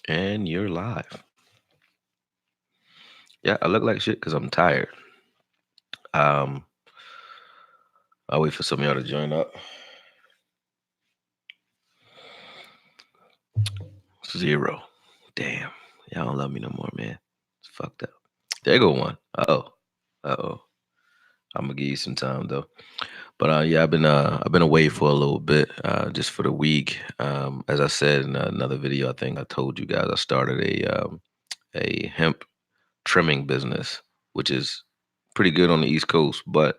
And you're live. Yeah, I look like shit because I'm tired. Um, I'll wait for some of y'all to join up. Zero. Damn. Y'all don't love me no more, man. It's fucked up. There go one. Uh-oh. I'm gonna give you some time though. But yeah, I've been away for a little bit, just for the week. As I said in another video, I think I told you guys I started a hemp trimming business, which is pretty good on the East Coast, but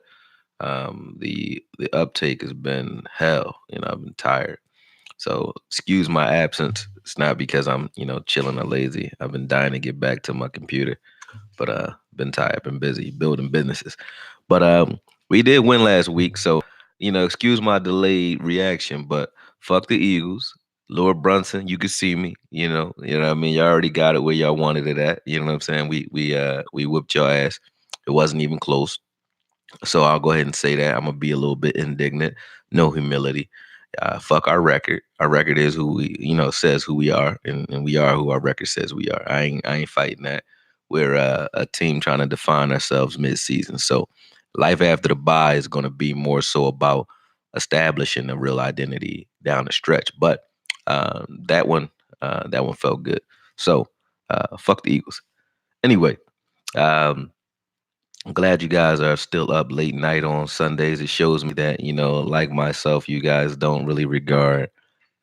the uptake has been hell. I've been tired. So excuse my absence. It's not because I'm, chilling or lazy. I've been dying to get back to my computer, but been tired, been busy building businesses. But we did win last week, so excuse my delayed reaction, but fuck the Eagles. Lord Brunson, you can see me, what I mean. Y'all already got it where y'all wanted it at. You know what I'm saying? We whipped your ass. It wasn't even close. So I'll go ahead and say that. I'm gonna be a little bit indignant. No humility. Fuck our record. Our record is who we, says who we are, and we are who our record says we are. I ain't fighting that. We're a team trying to define ourselves mid-season. So life after the bye is going to be more so about establishing a real identity down the stretch. But that one felt good. So fuck the Eagles. Anyway, um, I'm glad you guys are still up late night on Sundays. It shows me that, like myself, you guys don't really regard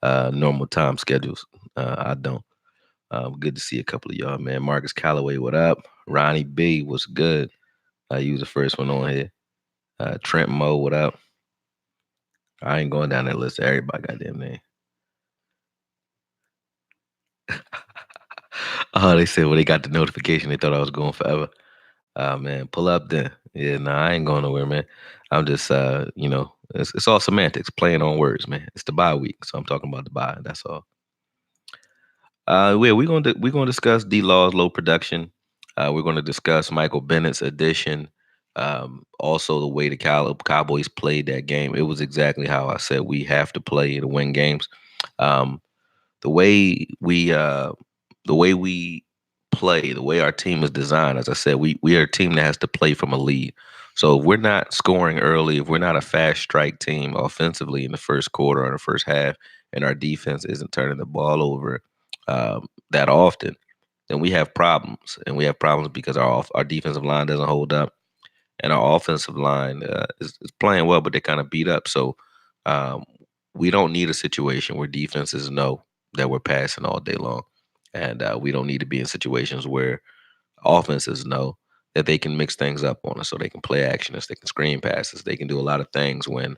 normal time schedules. I don't. Good to see a couple of y'all, man. Marcus Calloway, what up? Ronnie B, what's good? You was the first one on here. Trent Moe, what up? I ain't going down that list of everybody goddamn name. Oh, they said when they got the notification, they thought I was going forever. Man, pull up then. Yeah, nah, I ain't going nowhere, man. I'm just, it's all semantics, playing on words, man. It's the bye week, so I'm talking about the bye. That's all. We're gonna discuss D Law's low production. We're gonna discuss Michael Bennett's addition. Also, the way the Cowboys played that game. It was exactly how I said we have to play to win games. Um, the way we uh, the way we play, the way our team is designed. As I said, we are a team that has to play from a lead. So if we're not scoring early, if we're not a fast strike team offensively in the first quarter or the first half, and our defense isn't turning the ball over that often, then we have problems, and we have problems because our defensive line doesn't hold up, and our offensive line is playing well, but they're kind of beat up. So um, we don't need a situation where defenses know that we're passing all day long, and we don't need to be in situations where offenses know that they can mix things up on us, so they can play action us, they can screen passes, they can do a lot of things when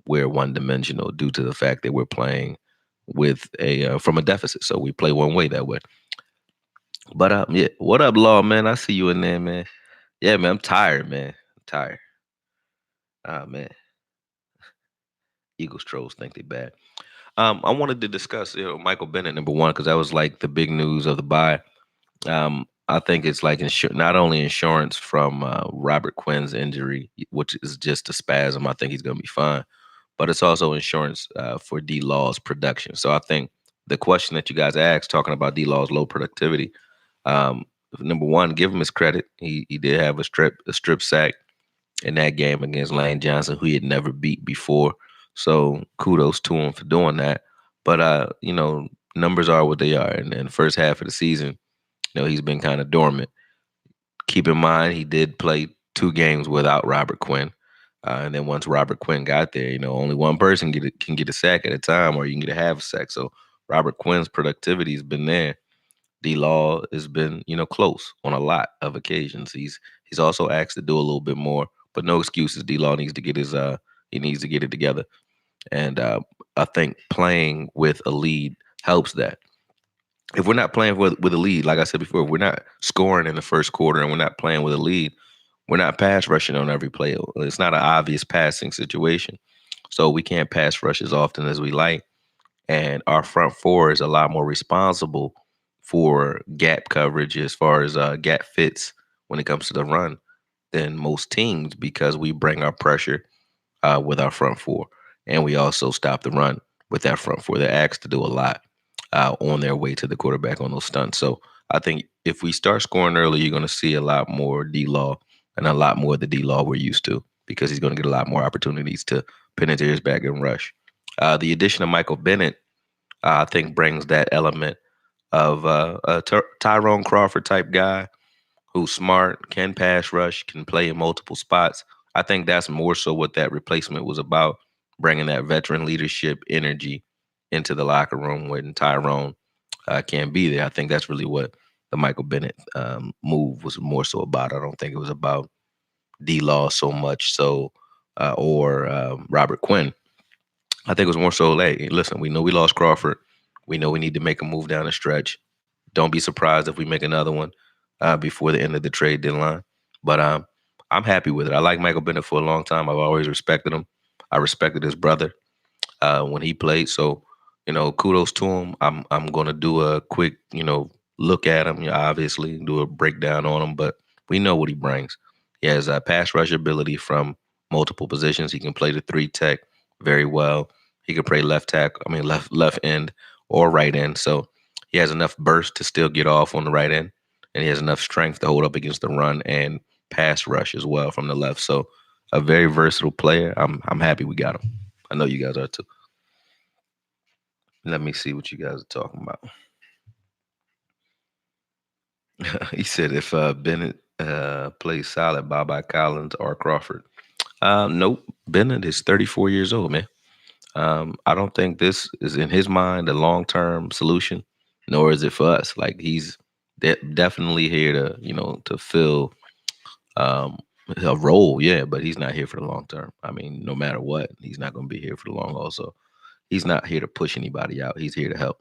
we're one dimensional due to the fact that we're playing with a from a deficit. So we play one way that way. But yeah, what up, Law man? I see you in there, man. Yeah, man, I'm tired, man. I'm tired. Ah, man. Eagles trolls think they bad. I wanted to discuss Michael Bennett number one because that was like the big news of the bye. I think it's like not only insurance from Robert Quinn's injury, which is just a spasm. I think he's gonna be fine, but it's also insurance for D Law's production. So I think the question that you guys asked, talking about D Law's low productivity, um, number one, give him his credit. He did have a strip sack in that game against Lane Johnson, who he had never beat before. So kudos to him for doing that. But numbers are what they are. And in the first half of the season, he's been kind of dormant. Keep in mind he did play 2 games without Robert Quinn. And then once Robert Quinn got there, only one person can get a sack at a time, or you can get a half a sack. So Robert Quinn's productivity has been there. D Law has been, close on a lot of occasions. He's also asked to do a little bit more, but no excuses. D Law needs to get he needs to get it together. And I think playing with a lead helps that. If we're not playing with a lead, like I said before, if we're not scoring in the first quarter and we're not playing with a lead, we're not pass rushing on every play. It's not an obvious passing situation. So we can't pass rush as often as we like. And our front four is a lot more responsible for gap coverage as far as gap fits when it comes to the run than most teams because we bring our pressure with our front four. And we also stop the run with that front four. They're asked to do a lot. on their way to the quarterback on those stunts. So I think if we start scoring early, you're going to see a lot more D-Law and a lot more of the D-Law we're used to because he's going to get a lot more opportunities to penetrate his back and rush. The addition of Michael Bennett, I think, brings that element of a Tyrone Crawford type guy who's smart, can pass rush, can play in multiple spots. I think that's more so what that replacement was about, bringing that veteran leadership energy into the locker room when Tyrone can't be there. I think that's really what the Michael Bennett move was more so about. I don't think it was about D-Law so much so or Robert Quinn. I think it was more so, hey, listen, we know we lost Crawford. We know we need to make a move down the stretch. Don't be surprised if we make another one before the end of the trade deadline. But I'm happy with it. I like Michael Bennett for a long time. I've always respected him. I respected his brother when he played. So, kudos to him. I'm gonna do a quick, look at him. Obviously, do a breakdown on him, but we know what he brings. He has pass rush ability from multiple positions. He can play the 3 tech very well. He can play left tackle. I mean, left end or right end. So he has enough burst to still get off on the right end, and he has enough strength to hold up against the run and pass rush as well from the left. So a very versatile player. I'm happy we got him. I know you guys are too. Let me see what you guys are talking about. He said if Bennett plays solid, bye Collins or Crawford. Nope. Bennett is 34 years old, man. I don't think this is in his mind a long term solution, nor is it for us. Like he's definitely here to to fill a role, yeah, but he's not here for the long term. I mean, no matter what, he's not going to be here for the long haul. So he's not here to push anybody out. He's here to help.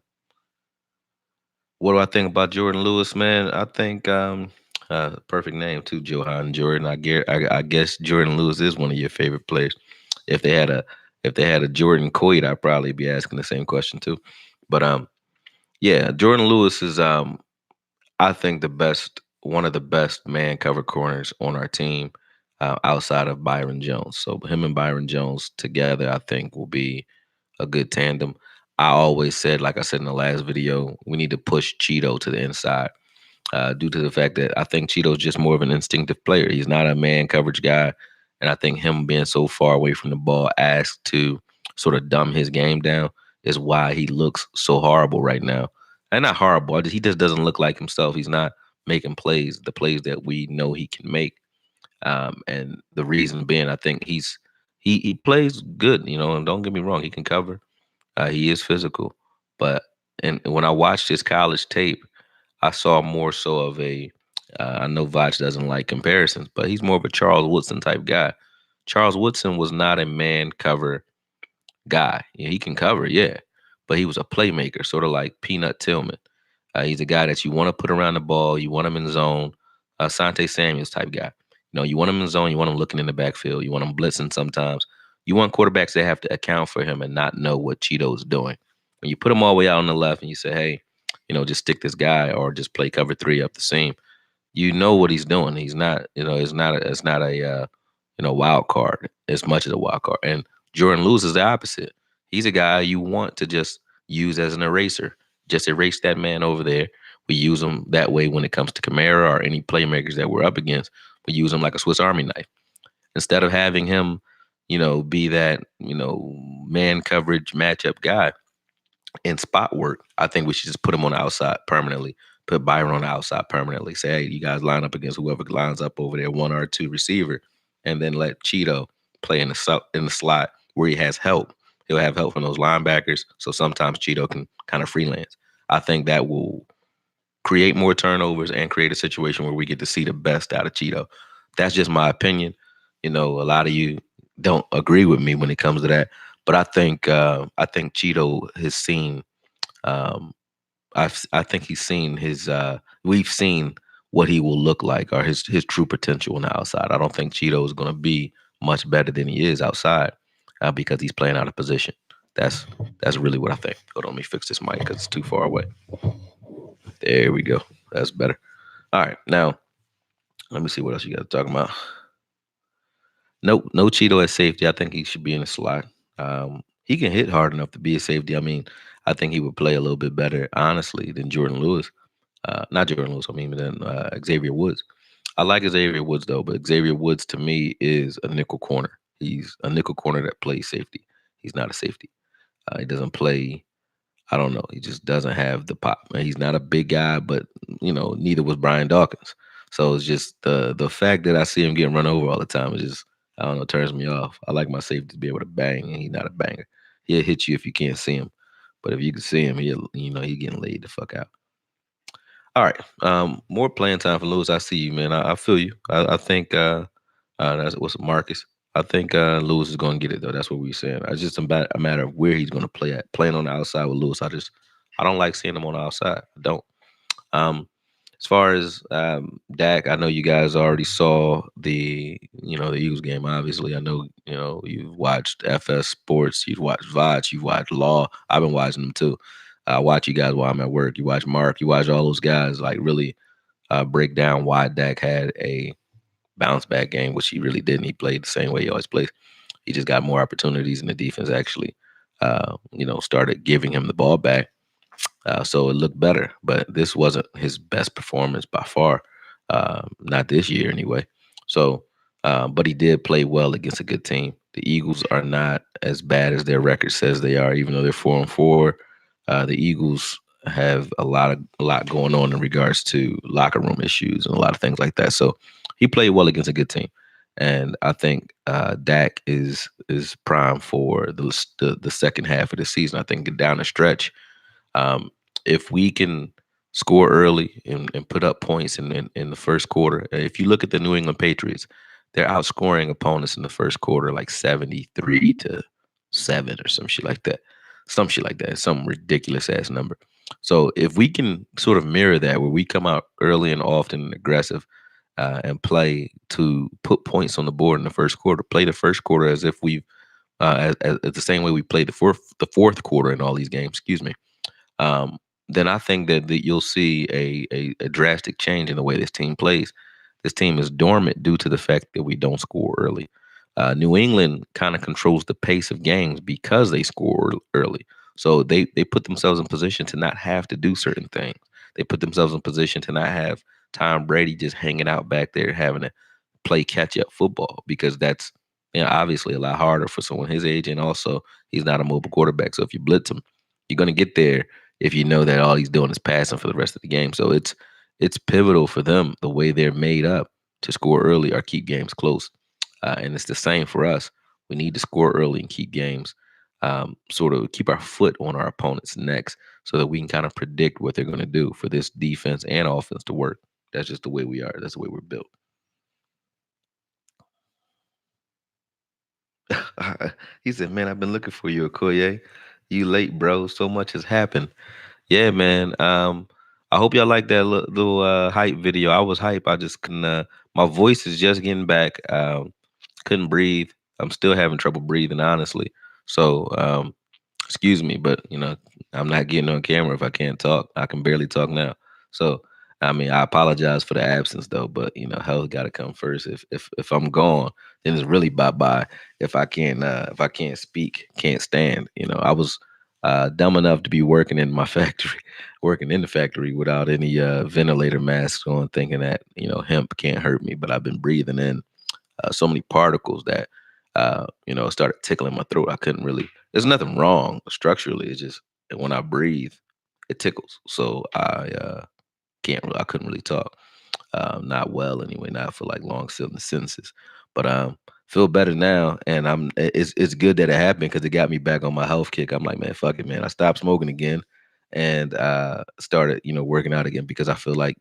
What do I think about Jordan Lewis, man? I think perfect name too, Johan Jordan. I guess Jordan Lewis is one of your favorite players. If they had a Jordan Coit, I'd probably be asking the same question too. But yeah, Jordan Lewis is I think one of the best man cover corners on our team outside of Byron Jones. So him and Byron Jones together, I think, will be a good tandem. I always said, like I said in the last video, we need to push Cheeto to the inside due to the fact that I think Cheeto's just more of an instinctive player. He's not a man coverage guy. And I think him being so far away from the ball asked to sort of dumb his game down is why he looks so horrible right now. And not horrible, he just doesn't look like himself. He's not making the plays that we know he can make. And the reason being, I think he plays good, and don't get me wrong, he can cover. He is physical, but and when I watched his college tape, I saw more so of a. I know Vach doesn't like comparisons, but he's more of a Charles Woodson type guy. Charles Woodson was not a man cover guy. Yeah, he can cover, yeah, but he was a playmaker, sort of like Peanut Tillman. He's a guy that you want to put around the ball. You want him in zone. Sante Samuels type guy. You want him in zone. You want him looking in the backfield. You want him blitzing sometimes. You want quarterbacks that have to account for him and not know what Cheeto's doing. When you put him all the way out on the left and you say, hey, just stick this guy or just play cover 3 up the seam, you know what he's doing. He's not, it's not a wild card as much as a wild card. And Jordan Lewis is the opposite. He's a guy you want to just use as an eraser. Just erase that man over there. We use him that way when it comes to Kamara or any playmakers that we're up against. We use him like a Swiss Army knife. Instead of having him, be that, man coverage matchup guy in spot work, I think we should just put him on the outside permanently. Put Byron on the outside permanently. Say, hey, you guys line up against whoever lines up over there, 1 or 2 receiver, and then let Cheeto play in the slot where he has help. He'll have help from those linebackers. So sometimes Cheeto can kind of freelance. I think that will create more turnovers and create a situation where we get to see the best out of Cheeto. That's just my opinion. A lot of you don't agree with me when it comes to that, but I think Cheeto has seen. I think he's seen his. We've seen what he will look like or his true potential on the outside. I don't think Cheeto is going to be much better than he is outside because he's playing out of position. That's really what I think. Hold on, let me fix this mic because it's too far away. There we go. That's better. All right, now let me see what else you guys talking about. Nope, no Cheeto at safety. I think he should be in the slot. He can hit hard enough to be a safety. I mean, I think he would play a little bit better, honestly, than Jordan Lewis. Not Jordan Lewis, I mean, than Xavier Woods. I like Xavier Woods though, but Xavier Woods to me is a nickel corner. He's a nickel corner that plays safety. He's not a safety. He doesn't play. I don't know. He just doesn't have the pop. He's not a big guy, but neither was Brian Dawkins. So it's just the fact that I see him getting run over all the time is just, I don't know, turns me off. I like my safety to be able to bang, and he's not a banger. He'll hit you if you can't see him, but if you can see him, he's getting laid the fuck out. All right, more playing time for Lewis. I see you, man. I feel you. I think that's what's Marcus. I think Lewis is going to get it though. That's what we are saying. It's just a matter of where he's going to play at. Playing on the outside with Lewis, I don't like seeing him on the outside. I don't. Um, as far as Dak, I know you guys already saw the Eagles game. Obviously, I know you've watched FS Sports, you've watched Vach, you've watched Law. I've been watching them too. I watch you guys while I'm at work. You watch Mark. You watch all those guys like really break down why Dak had a bounce back game, which he really didn't. He played the same way he always plays. He just got more opportunities, and the defense actually, started giving him the ball back. So it looked better, but this wasn't his best performance by far. Not this year anyway. So, but he did play well against a good team. The Eagles are not as bad as their record says they are, even though they're 4-4. The Eagles have a lot going on in regards to locker room issues and a lot of things like that. So he played well against a good team, and I think Dak is prime for the second half of the season. I think down the stretch, um, if we can score early and put up points in the first quarter, if you look at the New England Patriots, they're outscoring opponents in the first quarter like 73-7 or some shit like that. Some shit like that. Some ridiculous ass number. So if we can sort of mirror that, where we come out early and often and aggressive, and play to put points on the board in the first quarter, play the first quarter as if we've as the same way we played the fourth quarter in all these games. Excuse me. um, then I think that you'll see a drastic change in the way this team plays. This team is dormant due to the fact that we don't score early. New England kind of controls the pace of games because they score early. So they put themselves in position to not have to do certain things. They put themselves in position to not have Tom Brady just hanging out back there having to play catch up football, because that's obviously a lot harder for someone his age, and also he's not a mobile quarterback. So if you blitz him, you're going to get there if you know that all he's doing is passing for the rest of the game. So it's pivotal for them the way they're made up to score early or keep games close, and it's the same for us. We need to score early and keep games, sort of keep our foot on our opponent's necks so that we can kind of predict what they're going to do for this defense and offense to work. That's just the way we are. That's the way we're built. He said, "Man, I've been looking for you, Okoye. You late, bro. So much has happened." Yeah, man. I hope y'all like that little hype video. I was hype. I just couldn't. My voice is just getting back. Couldn't breathe. I'm still having trouble breathing, honestly. So, excuse me, but I'm not getting on camera if I can't talk. I can barely talk now. So, I mean, I apologize for the absence though, but health got to come first. If I'm gone, then it's really bye bye. If I can't speak, can't stand. I was dumb enough to be working in my factory, working in the factory without any ventilator masks on, thinking that hemp can't hurt me. But I've been breathing in so many particles that it started tickling my throat. I couldn't really. There's nothing wrong structurally. It's just when I breathe, it tickles. So I couldn't really talk. Not well anyway. Not for like long sentences. But feel better now, and it's good that it happened because it got me back on my health kick. I'm like, man, fuck it, man. I stopped smoking again, and started working out again, because I feel like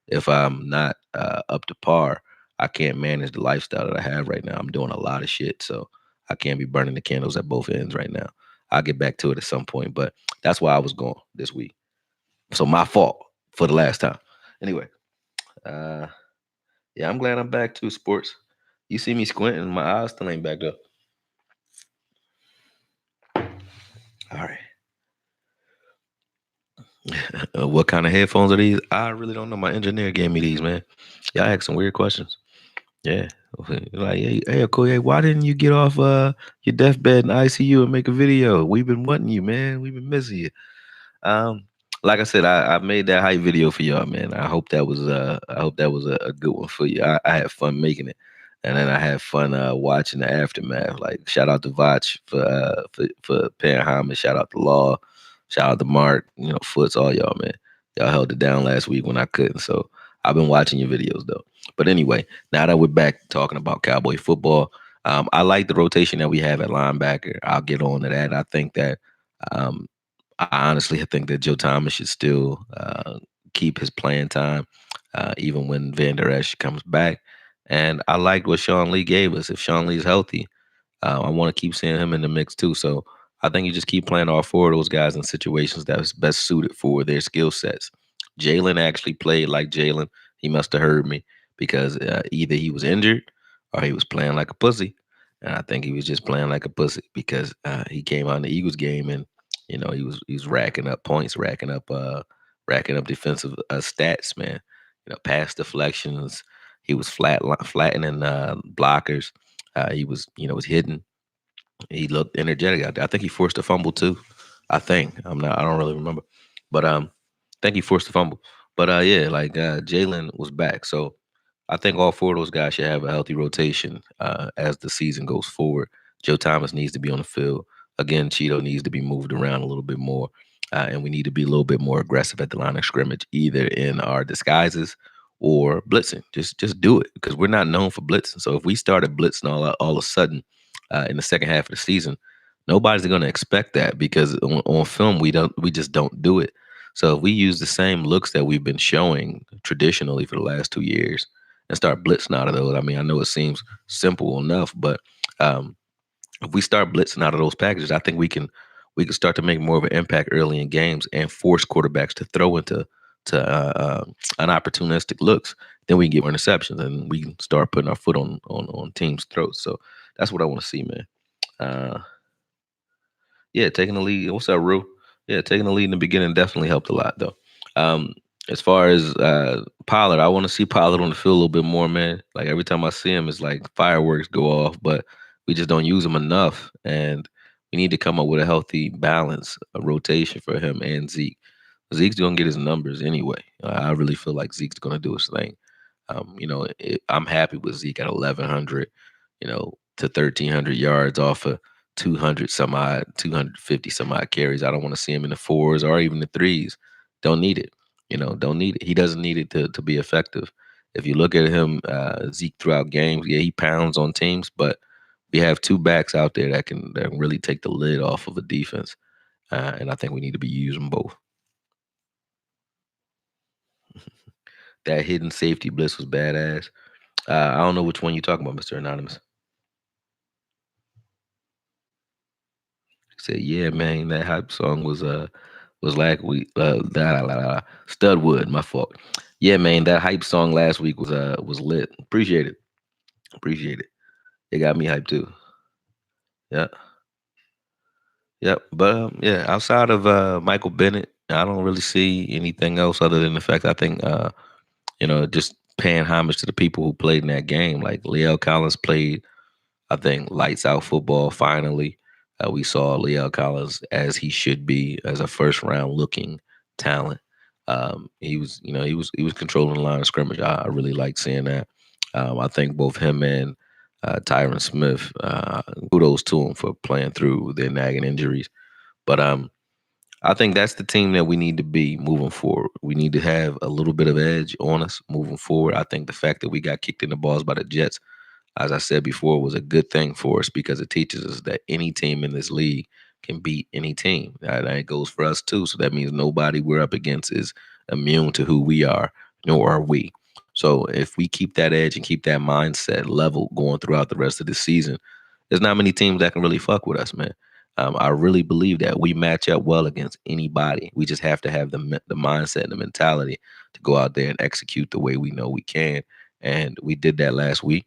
if I'm not up to par, I can't manage the lifestyle that I have right now. I'm doing a lot of shit, so I can't be burning the candles at both ends right now. I'll get back to it at some point, but that's why I was gone this week. So my fault for the last time. Anyway, uh, yeah, I'm glad I'm back too, sports. You see me squinting, my eyes still ain't back up. All right. What kind of headphones are these? I really don't know. My engineer gave me these, man. Y'all ask some weird questions. Yeah. Like, hey, Okoye, why didn't you get off your deathbed in ICU and make a video? We've been wanting you, man. We've been missing you. Um, like I said, I made that hype video for y'all, man. I hope that was a good one for you. I had fun making it, and then I had fun watching the aftermath. Like, shout out to Vach for paying homage. Shout out to Law. Shout out to Mark. Foots, all y'all, man. Y'all held it down last week when I couldn't. So I've been watching your videos though. But anyway, now that we're back talking about Cowboy football, I like the rotation that we have at linebacker. I'll get on to that. I think that um, I honestly think that Joe Thomas should still keep his playing time, even when Van Der Esch comes back. And I liked what Sean Lee gave us. If Sean Lee's healthy, I want to keep seeing him in the mix too. So I think you just keep playing all four of those guys in situations that was best suited for their skill sets. Jalen actually played like Jalen. He must have heard me because either he was injured or he was playing like a pussy. And I think he was just playing like a pussy because he came out in the Eagles game and he was racking up points, racking up defensive stats, man. Pass deflections. He was flattening blockers. He was hitting. He looked energetic out there. I think he forced a fumble too. I don't really remember. But I think he forced a fumble. But yeah, like Jalen was back. So I think all four of those guys should have a healthy rotation as the season goes forward. Joe Thomas needs to be on the field. Again, Cheeto needs to be moved around a little bit more. And we need to be a little bit more aggressive at the line of scrimmage, either in our disguises or blitzing. Just do it because we're not known for blitzing. So if we started blitzing all of a sudden in the second half of the season, nobody's going to expect that because on film we just don't do it. So if we use the same looks that we've been showing traditionally for the last 2 years and start blitzing out of those, I mean, I know it seems simple enough, but um, if we start blitzing out of those packages, I think we can start to make more of an impact early in games and force quarterbacks to throw into unopportunistic looks. Then we can get more interceptions and we can start putting our foot on teams' throats. So that's what I want to see, man. Uh, yeah, taking the lead. What's up, Rue? Yeah, taking the lead in the beginning definitely helped a lot, though. Um, as far as Pollard, I want to see Pollard on the field a little bit more, man. Like every time I see him, it's like fireworks go off, but we just don't use him enough. And we need to come up with a healthy balance, a rotation for him and Zeke. Zeke's gonna get his numbers anyway. I really feel like Zeke's gonna do his thing. I'm happy with Zeke at 1,100, to 1,300 yards off of 200 some odd, 250 some odd carries. I don't want to see him in the fours or even the threes. Don't need it. Don't need it. He doesn't need it to be effective. If you look at him, Zeke throughout games, yeah, he pounds on teams, but we have two backs out there that can really take the lid off of a defense, and I think we need to be using both. That hidden safety blitz was badass. I don't know which one you're talking about, Mr. Anonymous. He said, "Yeah, man, that hype song was like we Studwood, my fault. Yeah, man, that hype song last week was lit. Appreciate it. Appreciate it. It got me hyped too. Yeah, yep. But yeah, outside of Michael Bennett, I don't really see anything else other than the fact I think just paying homage to the people who played in that game. Like Leo Collins played, I think, lights out football. Finally, we saw Leo Collins as he should be, as a first round looking talent. He was controlling the line of scrimmage. I really like seeing that. I think both him and Tyron Smith, kudos to him for playing through their nagging injuries. But I think that's the team that we need to be moving forward. We need to have a little bit of edge on us moving forward. I think the fact that we got kicked in the balls by the Jets, as I said before, was a good thing for us because it teaches us that any team in this league can beat any team. That goes for us too. So that means nobody we're up against is immune to who we are, nor are we. So if we keep that edge and keep that mindset level going throughout the rest of the season, there's not many teams that can really fuck with us, man. I really believe that we match up well against anybody. We just have to have the mindset and the mentality to go out there and execute the way we know we can. And we did that last week.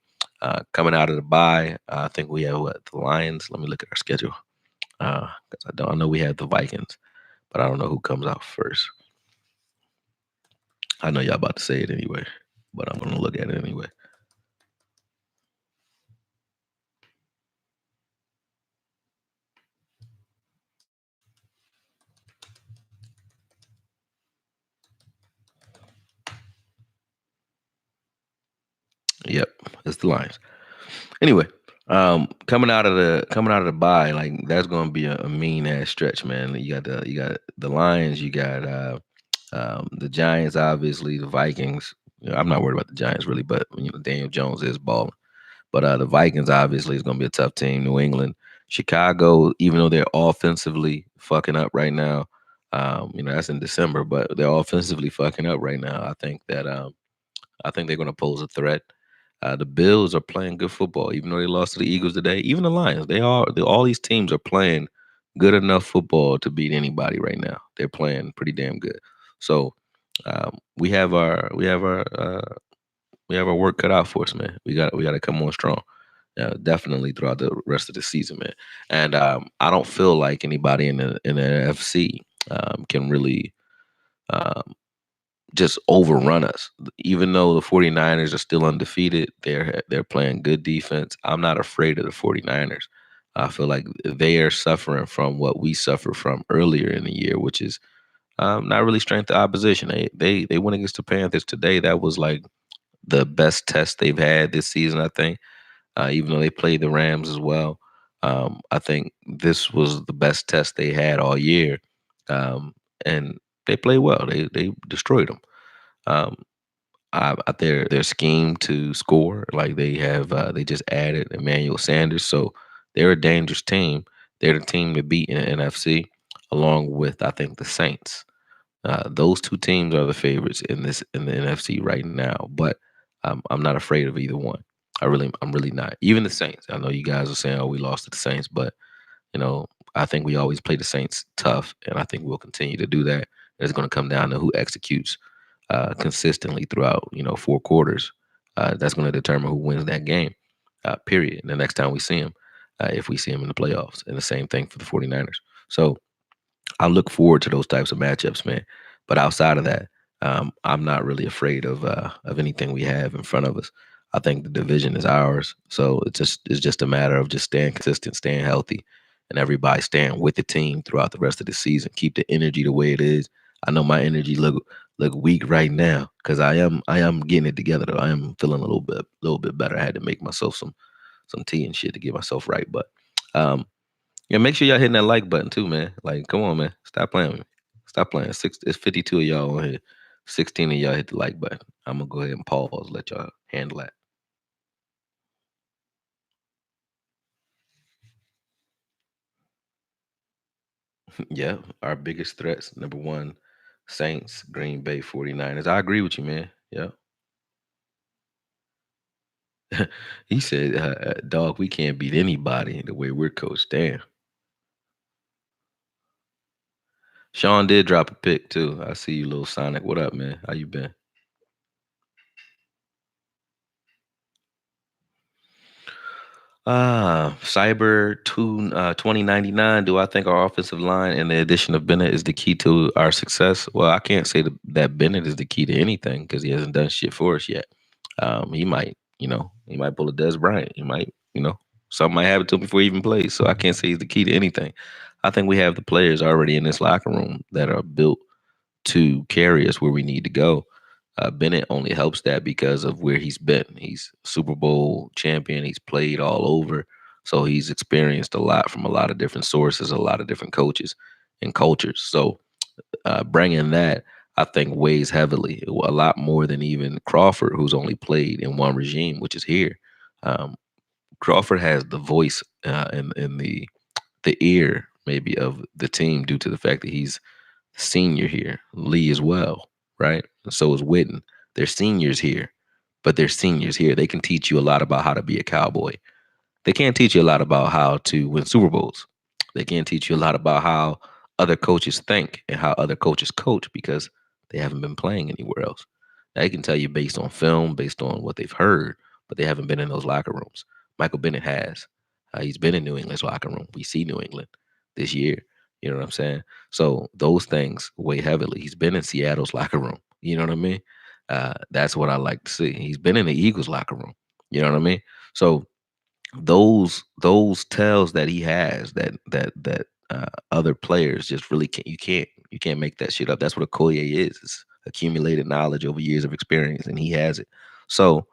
Coming out of the bye, I think we have the Lions. Let me look at our schedule. 'Cause I know we have the Vikings, but I don't know who comes out first. I know y'all about to say it anyway, but I'm gonna look at it anyway. Yep, it's the Lions. Anyway, coming out of the bye, like that's gonna be a mean ass stretch, man. You got the Lions, you got the Giants, obviously the Vikings. I'm not worried about the Giants really, but Daniel Jones is balling. But the Vikings obviously is gonna be a tough team. New England, Chicago, even though they're offensively fucking up right now, that's in December, but they're offensively fucking up right now. I think they're going to pose a threat. The Bills are playing good football, even though they lost to the Eagles today. Even the Lions, all these teams are playing good enough football to beat anybody right now. They're playing pretty damn good. So we have our work cut out for us, man. We got to come on strong. Definitely throughout the rest of the season, man. And I don't feel like anybody in the NFC can really um, just overrun us. Even though the 49ers are still undefeated, they're playing good defense. I'm not afraid of the 49ers. I feel like they are suffering from what we suffered from earlier in the year, which is not really strength of opposition. They went against the Panthers today. That was like the best test they've had this season, I think. Even though they played the Rams as well, I think this was the best test they had all year, and they played well. They destroyed them. Um, their scheme to score, like they just added Emmanuel Sanders, so they're a dangerous team. They're the team to beat in the NFC, along with I think the Saints. Those two teams are the favorites in the NFC right now, but I'm not afraid of either one. I'm really not. Even the Saints. I know you guys are saying, "Oh, we lost to the Saints," but you know, I think we always play the Saints tough, and I think we'll continue to do that. It's going to come down to who executes consistently throughout, 4 quarters. That's going to determine who wins that game, period. And the next time we see him, if we see him in the playoffs. And the same thing for the 49ers. So I look forward to those types of matchups, man. But outside of that, I'm not really afraid of anything we have in front of us. I think the division is ours, so it's just a matter of just staying consistent, staying healthy, and everybody staying with the team throughout the rest of the season. Keep the energy the way it is. I know my energy look weak right now because I am getting it together though. I am feeling a little bit better. I had to make myself some tea and shit to get myself right, but um, yeah, make sure y'all hitting that like button too, man. Like, come on, man. Stop playing with me. Stop playing. It's 52 of y'all on here. 16 of y'all hit the like button. I'm gonna go ahead and pause, let y'all handle that. Yeah, our biggest threats. Number one, Saints, Green Bay 49ers. I agree with you, man. Yeah. He said, dog, we can't beat anybody the way we're coached. Damn. Sean did drop a pick too. I see you, little Sonic. What up, man? How you been? Cyber 2099. Do I think our offensive line and the addition of Bennett is the key to our success? Well, I can't say that Bennett is the key to anything because he hasn't done shit for us yet. He might pull a Des Bryant. Something might happen to him before he even plays. So I can't say he's the key to anything. I think we have the players already in this locker room that are built to carry us where we need to go. Bennett only helps that because of where he's been. He's Super Bowl champion. He's played all over, so he's experienced a lot from a lot of different sources, a lot of different coaches and cultures. So bringing that, I think, weighs heavily, a lot more than even Crawford, who's only played in one regime, which is here. Um, Crawford has the voice and the ear maybe of the team due to the fact that he's senior here. Lee as well, right? And so is Witten. They're seniors here, but they're seniors here. They can teach you a lot about how to be a cowboy. They can't teach you a lot about how to win Super Bowls. They can't teach you a lot about how other coaches think and how other coaches coach because they haven't been playing anywhere else. They can tell you based on film, based on what they've heard, but they haven't been in those locker rooms. Michael Bennett has. He's been in New England's locker room. We see New England this year. You know what I'm saying? So those things weigh heavily. He's been in Seattle's locker room. You know what I mean? That's what I like to see. He's been in the Eagles locker room. You know what I mean? So those tells that he has that other players just really can't make that shit up. That's what a Koye is. It's accumulated knowledge over years of experience, and he has it. So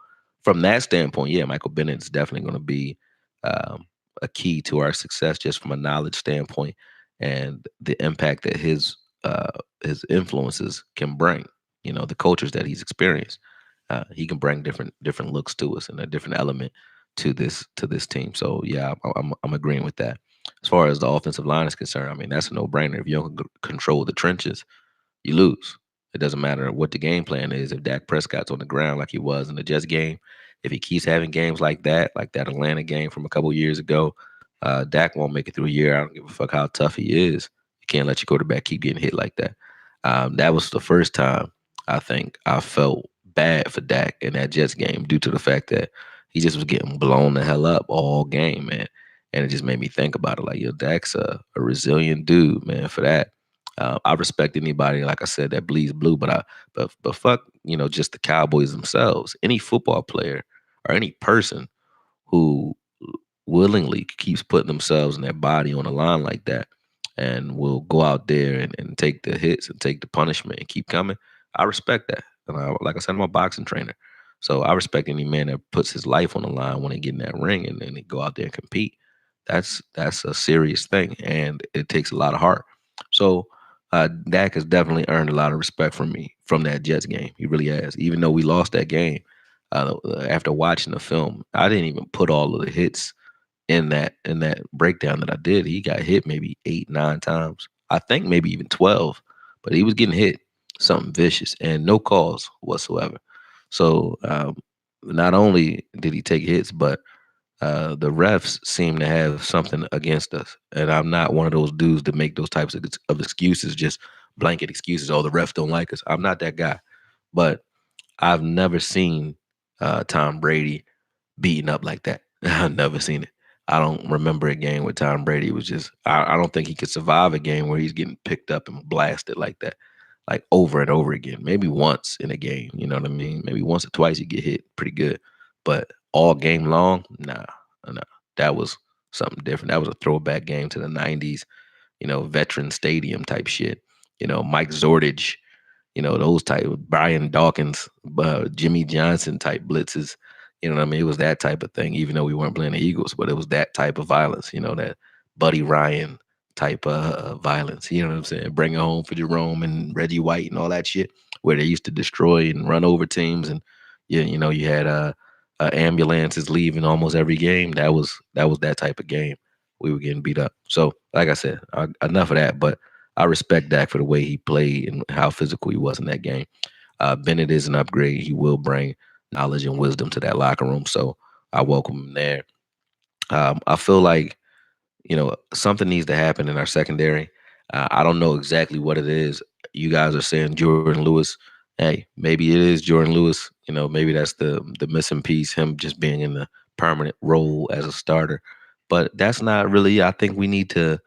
from that standpoint, yeah, Michael Bennett is definitely going to be um, a key to our success, just from a knowledge standpoint and the impact that his influences can bring. You know, the cultures that he's experienced, he can bring different looks to us and a different element to this team. So yeah, I'm agreeing with that. As far as the offensive line is concerned, I mean that's a no brainer. If you don't control the trenches, you lose. It doesn't matter what the game plan is. If Dak Prescott's on the ground like he was in the Jets game, if he keeps having games like that Atlanta game from a couple years ago, Dak won't make it through a year. I don't give a fuck how tough he is. You can't let your quarterback keep getting hit like that. That was the first time I think I felt bad for Dak in that Jets game due to the fact that he just was getting blown the hell up all game, man. And it just made me think about it. Like, yo, Dak's a resilient dude, man, for that. I respect anybody, like I said, that bleeds blue, but fuck, just the Cowboys themselves. Any football player or any person who willingly keeps putting themselves and their body on the line like that and will go out there and take the hits and take the punishment and keep coming. I respect that. And like I said, I'm a boxing trainer. So I respect any man that puts his life on the line when they get in that ring and then they go out there and compete. That's a serious thing and it takes a lot of heart. So Dak has definitely earned a lot of respect from me from that Jets game. He really has. Even though we lost that game, after watching the film, I didn't even put all of the hits in that breakdown that I did. He got hit maybe 8, 9 times. I think maybe even 12, but he was getting hit something vicious and no calls whatsoever. So not only did he take hits, but the refs seem to have something against us. And I'm not one of those dudes that make those types of excuses, just blanket excuses. Oh, the refs don't like us. I'm not that guy. But I've never seen Tom Brady beaten up like that. I've never seen it. I don't remember a game with Tom Brady. It was just I don't think he could survive a game where he's getting picked up and blasted like that, like over and over again. Maybe once in a game, you know what I mean? Maybe once or twice you get hit pretty good, but all game long, nah, nah. That was something different. That was a throwback game to the '90s, veteran stadium type shit. Mike Zordich, those type of Brian Dawkins, Jimmy Johnson type blitzes. You know what I mean? It was that type of thing, even though we weren't playing the Eagles, but it was that type of violence, that Buddy Ryan type of violence. You know what I'm saying? Bring it home for Jerome and Reggie White and all that shit, where they used to destroy and run over teams. And you had ambulances leaving almost every game. That was that type of game. We were getting beat up. So, like I said, enough of that. But I respect Dak for the way he played and how physical he was in that game. Bennett is an upgrade. He will bring knowledge and wisdom to that locker room. So I welcome him there. I feel like, something needs to happen in our secondary. I don't know exactly what it is. You guys are saying Jordan Lewis. Hey, maybe it is Jordan Lewis. Maybe that's the missing piece, him just being in the permanent role as a starter. But that's not really, I think we need to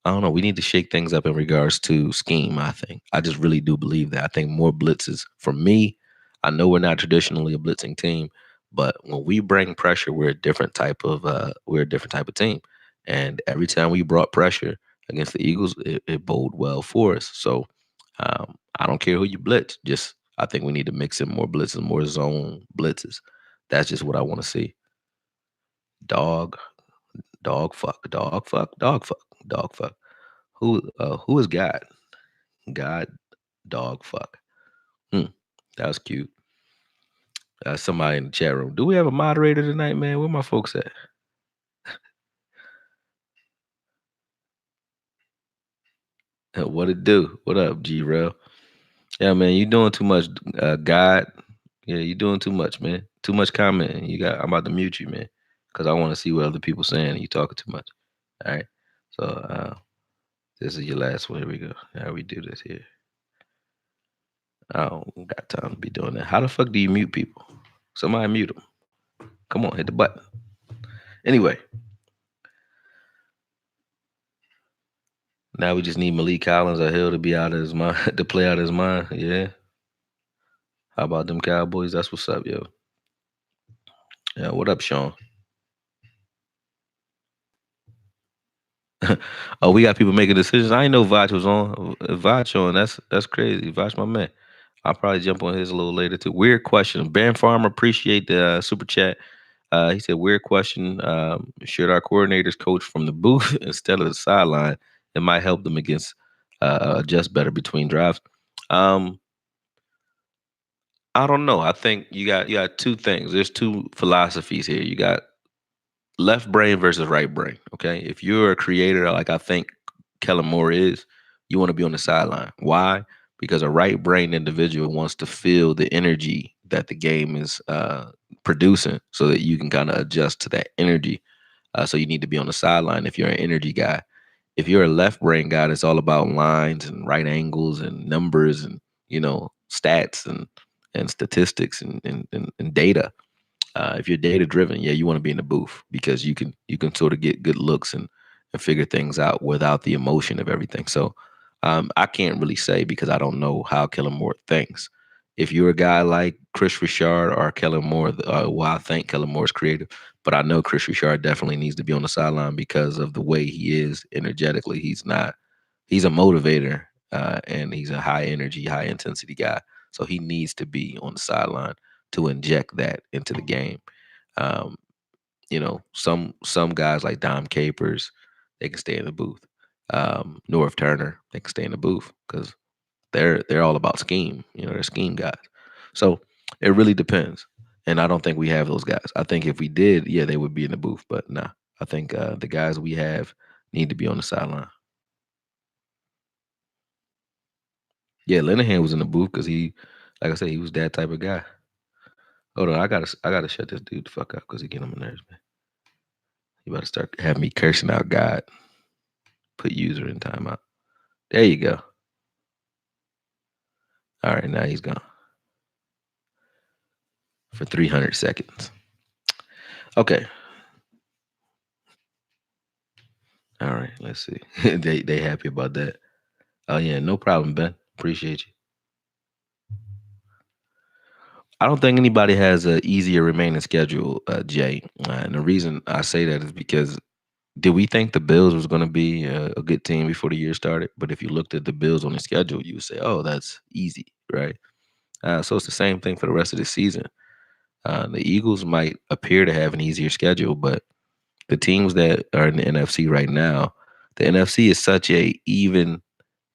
I don't know. We need to shake things up in regards to scheme, I think. I just really do believe that. I think more blitzes. For me, I know we're not traditionally a blitzing team, but when we bring pressure, we're a different type of team. And every time we brought pressure against the Eagles, it bode well for us. So I don't care who you blitz. Just I think we need to mix in more blitzes, more zone blitzes. That's just what I want to see. Dog, dog fuck, dog fuck, dog fuck, dog fuck. Who is God? God, dog, fuck. Hmm. That was cute. Somebody in the chat room. Do we have a moderator tonight, man? Where my folks at? What it do? What up, G Rail? Yeah, man, you doing too much. God, yeah, you doing too much, man. Too much commenting. I'm about to mute you, man, because I want to see what other people saying. And you talking too much. All right. So this is your last one. Here we go. How we do this here? I don't got time to be doing that. How the fuck do you mute people? Somebody mute them. Come on, hit the button. Anyway, now we just need Malik Collins or Hill to be out of his mind, to play out of his mind. Yeah. How about them Cowboys? That's what's up, yo. Yeah, what up, Sean? Oh, we got people making decisions. I didn't know Vach was on. Vach on. That's crazy. Vach, my man. I'll probably jump on his a little later too. Weird question. Ben Farmer, appreciate the super chat. He said, weird question. Should our coordinators coach from the booth instead of the sideline? It might help them against adjust better between drives. Um, I don't know. I think you got two things. There's two philosophies here. You got left brain versus right brain. Okay. If you're a creator, like I think Kellen Moore is, you want to be on the sideline. Why? Because a right brain individual wants to feel the energy that the game is producing so that you can kind of adjust to that energy. So you need to be on the sideline if you're an energy guy. If you're a left brain guy, it's all about lines and right angles and numbers and stats and statistics and data. If you're data driven, yeah, you want to be in the booth because you can sort of get good looks and figure things out without the emotion of everything. So I can't really say because I don't know how Kellen Moore thinks. If you're a guy like Chris Richard or Kellen Moore, well, I think Kellen Moore is creative, but I know Chris Richard definitely needs to be on the sideline because of the way he is energetically. He's not. He's a motivator, and he's a high energy, high intensity guy. So he needs to be on the sideline to inject that into the game. Um, some guys like Dom Capers, they can stay in the booth. North Turner, they can stay in the booth because they're all about scheme. They're scheme guys. So it really depends. And I don't think we have those guys. I think if we did, yeah, they would be in the booth. But nah, I think the guys we have need to be on the sideline. Yeah, Linehan was in the booth because like I said, he was that type of guy. Hold on, I gotta shut this dude the fuck up because he getting on my nerves, man. You better start having me cursing out God. Put user in timeout. There you go. All right, now he's gone for 300 seconds. Okay. All right, let's see. They happy about that. Oh yeah, no problem, Ben. Appreciate you. I don't think anybody has a easier remaining schedule, Jay. And the reason I say that is because did we think the Bills was going to be a good team before the year started? But if you looked at the Bills on the schedule, you would say, "Oh, that's easy," right? So it's the same thing for the rest of the season. The Eagles might appear to have an easier schedule, but the teams that are in the NFC right now, the NFC is such a even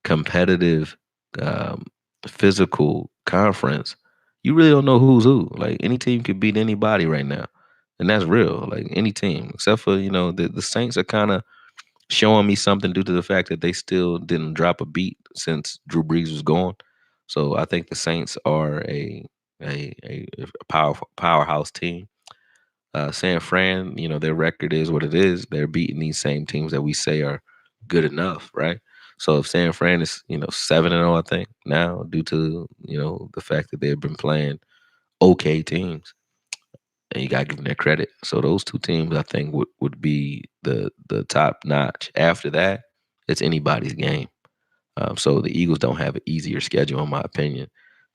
competitive, um, physical conference. You really don't know who's who. Like any team could beat anybody right now, and that's real. Like any team, except for the Saints are kind of showing me something due to the fact that they still didn't drop a beat since Drew Brees was gone. So I think the Saints are a powerhouse team. San Fran, their record is what it is. They're beating these same teams that we say are good enough, right? So if San Fran is, 7-0, I think now due to the fact that they've been playing okay teams, and you got to give them their credit. So those two teams, I think, would be the top notch. After that, it's anybody's game. So the Eagles don't have an easier schedule, in my opinion.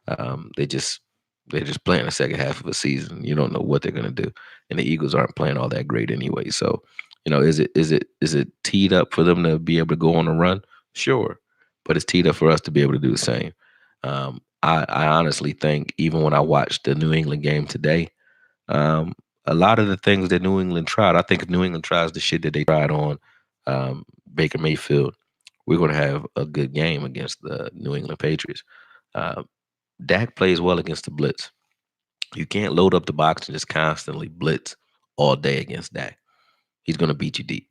Um, they just they're just playing the second half of a season. You don't know what they're gonna do, and the Eagles aren't playing all that great anyway. So, is it teed up for them to be able to go on a run? Sure, but it's teed up for us to be able to do the same. I honestly think even when I watched the New England game today, um, a lot of the things that New England tried, I think if New England tries the shit that they tried on Baker Mayfield, we're going to have a good game against the New England Patriots. Uh, Dak plays well against the blitz. You can't load up the box and just constantly blitz all day against Dak. He's going to beat you deep,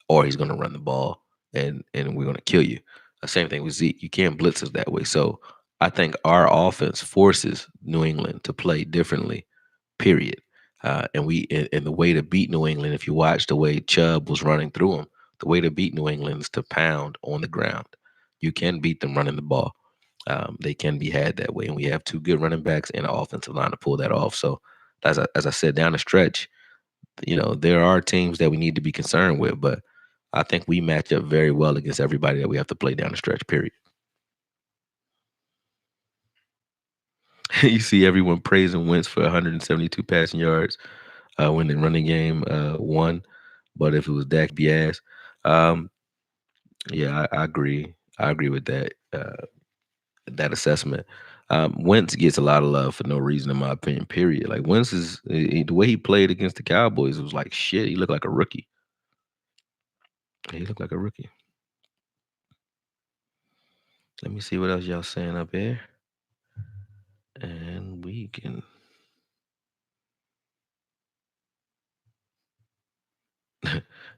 or he's going to run the ball and we're going to kill you. Same thing with Zeke. You can't blitz us that way. So I think our offense forces New England to play differently. Period. And the way to beat New England, if you watch the way Chubb was running through them, the way to beat New England is to pound on the ground. You can beat them running the ball. They can be had that way, and we have two good running backs and an offensive line to pull that off. So, as I said, down the stretch, there are teams that we need to be concerned with, but I think we match up very well against everybody that we have to play down the stretch. Period. You see everyone praising Wentz for 172 passing yards when the running game won, but if it was Dak, be ass. Um, yeah, I agree. I agree with that assessment. Wentz gets a lot of love for no reason, in my opinion. Period. Like Wentz the way he played against the Cowboys was like shit. He looked like a rookie. He looked like a rookie. Let me see what else y'all saying up here, and we can.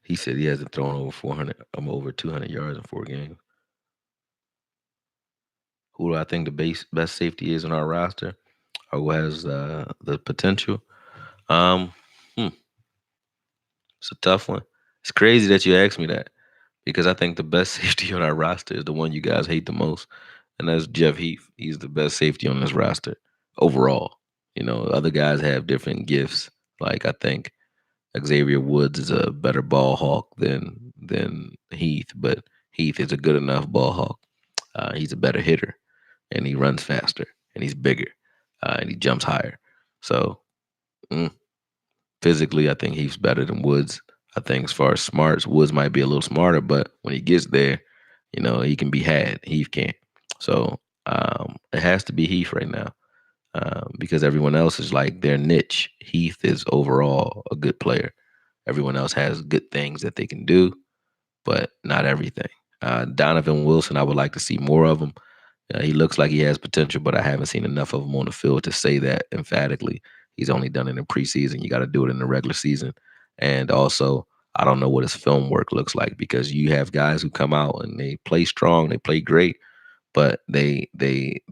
He said he hasn't thrown over 400. I'm over 200 yards in 4 games. Who do I think the best safety is on our roster, or who has the potential? Um, hmm, it's a tough one. It's crazy that you asked me that because I think the best safety on our roster is the one you guys hate the most, and that's Jeff Heath. He's the best safety on this roster overall. Other guys have different gifts. Like I think Xavier Woods is a better ball hawk than Heath, but Heath is a good enough ball hawk. He's a better hitter, and he runs faster, and he's bigger, and he jumps higher. So mm, physically, I think Heath's better than Woods. I think as far as smarts, Woods might be a little smarter, but when he gets there, he can be had. Heath can't. So it has to be Heath right now because everyone else is like their niche. Heath is overall a good player. Everyone else has good things that they can do, but not everything. Donovan Wilson, I would like to see more of him. He looks like he has potential, but I haven't seen enough of him on the field to say that emphatically. He's only done it in preseason. You got to do it in the regular season. And also, I don't know what his film work looks like because you have guys who come out and they play strong, they play great, but they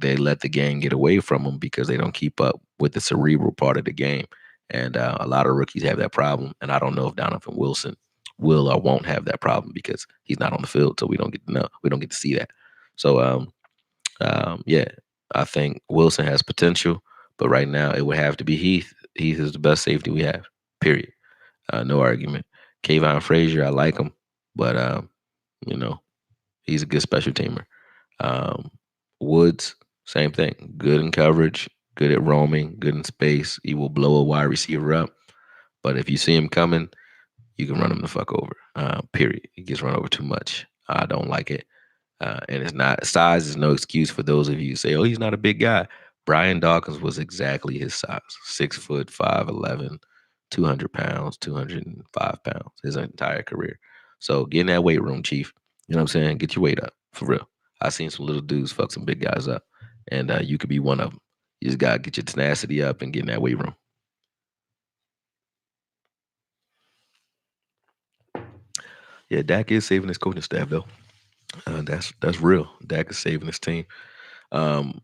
let the game get away from them because they don't keep up with the cerebral part of the game. And a lot of rookies have that problem. And I don't know if Donovan Wilson will or won't have that problem because he's not on the field, so we don't get to know. We don't get to see that. So yeah, I think Wilson has potential, but right now it would have to be Heath. Heath is the best safety we have. Period. No argument. Kayvon Frazier, I like him, but you know, he's a good special teamer. Um, Woods, same thing. Good in coverage, good at roaming, good in space. He will blow a wide receiver up. But if you see him coming, you can run him the fuck over. Period. He gets run over too much. I don't like it. And it's not size is no excuse for those of you who say, "Oh, he's not a big guy." Brian Dawkins was exactly his size: 6 foot 5'11", 200 pounds, 205 pounds, his entire career. So get in that weight room, Chief. You know what I'm saying? Get your weight up for real. I seen some little dudes fuck some big guys up, and you could be one of them. You just gotta get your tenacity up and get in that weight room. Yeah, Dak is saving his coaching staff though. That's real. Dak is saving his team. Um,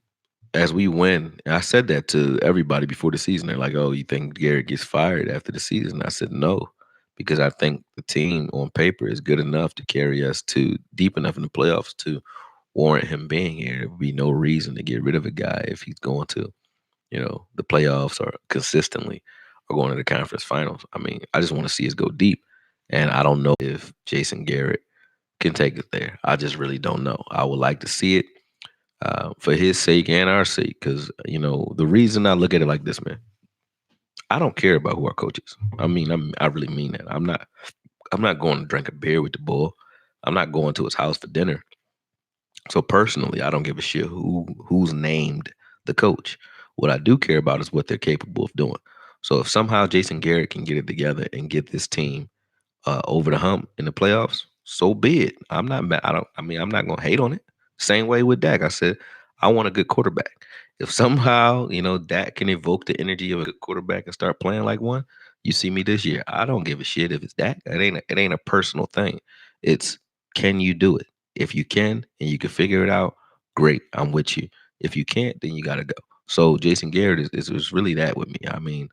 as we win, and I said that to everybody before the season. They're like, "Oh, you think Garrett gets fired after the season?" I said, "No," because I think the team on paper is good enough to carry us to deep enough in the playoffs to warrant him being here. There would be no reason to get rid of a guy if he's going to, the playoffs or consistently or going to the conference finals. I mean, I just want to see us go deep, and I don't know if Jason Garrett can take it there. I just really don't know. I would like to see it for his sake and our sake. Because the reason I look at it like this, man, I don't care about who our coach is. I mean, I really mean that. I'm not going to drink a beer with the bull. I'm not going to his house for dinner. So personally, I don't give a shit who's named the coach. What I do care about is what they're capable of doing. So if somehow Jason Garrett can get it together and get this team over the hump in the playoffs, so be it. I'm not mad. I'm not gonna hate on it. Same way with Dak. I said I want a good quarterback. If somehow Dak can evoke the energy of a good quarterback and start playing like one, you see me this year. I don't give a shit if it's Dak. It ain't a personal thing. It's can you do it? If you can and you can figure it out, great. I'm with you. If you can't, then you gotta go. So Jason Garrett is really that with me. I mean,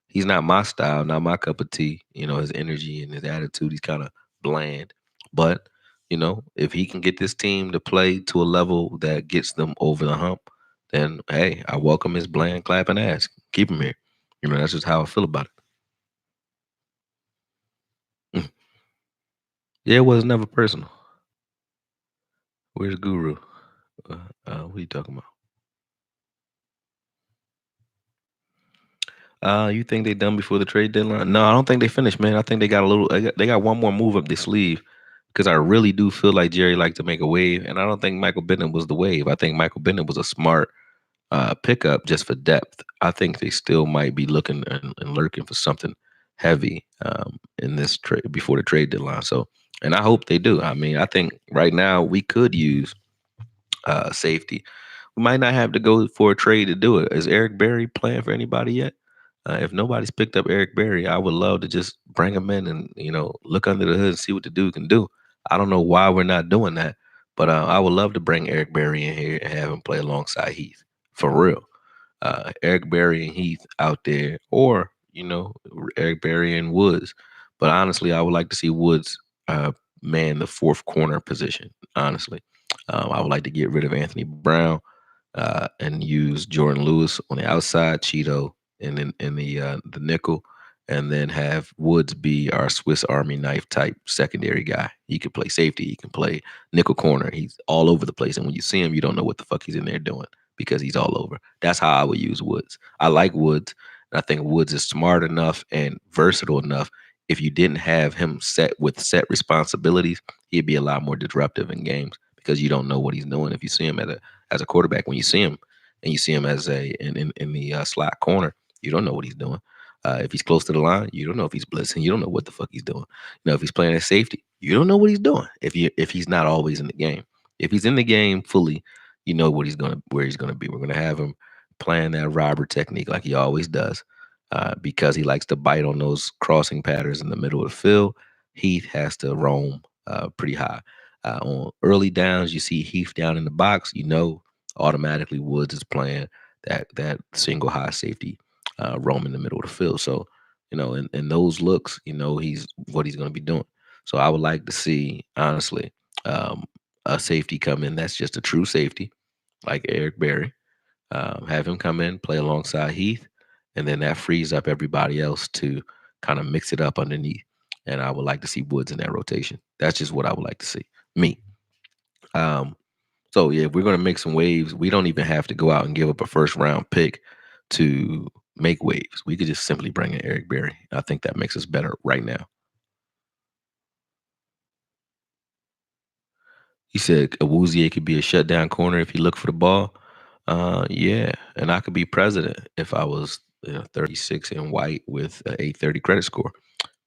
he's not my style, not my cup of tea. His energy and his attitude, he's kind of bland. But, if he can get this team to play to a level that gets them over the hump, then hey, I welcome his bland clapping ass. Keep him here. That's just how I feel about it. Yeah, it was never personal. Where's Guru? What are you talking about? You think they done before the trade deadline? No, I don't think they finished, man. I think they got a little. They got one more move up their sleeve because I really do feel like Jerry liked to make a wave, and I don't think Michael Bennett was the wave. I think Michael Bennett was a smart pickup just for depth. I think they still might be looking and lurking for something heavy in this trade before the trade deadline. So, and I hope they do. I mean, I think right now we could use safety. We might not have to go for a trade to do it. Is Eric Berry playing for anybody yet? If nobody's picked up Eric Berry, I would love to just bring him in and look under the hood and see what the dude can do. I don't know why we're not doing that, but I would love to bring Eric Berry in here and have him play alongside Heath for real. Eric Berry and Heath out there, or Eric Berry and Woods. But honestly, I would like to see Woods man the fourth corner position. Honestly, I would like to get rid of Anthony Brown and use Jordan Lewis on the outside, Cheeto in the nickel, and then have Woods be our Swiss Army knife type secondary guy. He can play safety, he can play nickel corner. He's all over the place, and when you see him, you don't know what the fuck he's in there doing because he's all over. That's how I would use Woods. I like Woods, and I think Woods is smart enough and versatile enough. If you didn't have him set with set responsibilities, he'd be a lot more disruptive in games because you don't know what he's doing. If you see him as a quarterback, when you see him and you see him as in the slot corner, you don't know what he's doing. If he's close to the line, you don't know if he's blitzing. You don't know what the fuck he's doing. If he's playing at safety, you don't know what he's doing. If he's not always in the game, if he's in the game fully, you know where he's gonna be. We're gonna have him playing that robber technique like he always does, because he likes to bite on those crossing patterns in the middle of the field. Heath has to roam pretty high. On early downs, you see Heath down in the box. Automatically Woods is playing that single high safety roam in the middle of the field. So, in those looks, he's what he's going to be doing. So I would like to see, honestly, a safety come in that's just a true safety, like Eric Berry. Have him come in, play alongside Heath, and then that frees up everybody else to kind of mix it up underneath. And I would like to see Woods in that rotation. That's just what I would like to see. Me. Um, so yeah, if we're gonna make some waves, we don't even have to go out and give up a first round pick to make waves. We could just simply bring in Eric Berry. I think that makes us better right now. He said Awuzie could be a shutdown corner if he looked for the ball. Yeah, and I could be president if I was 36 and white with an 830 credit score,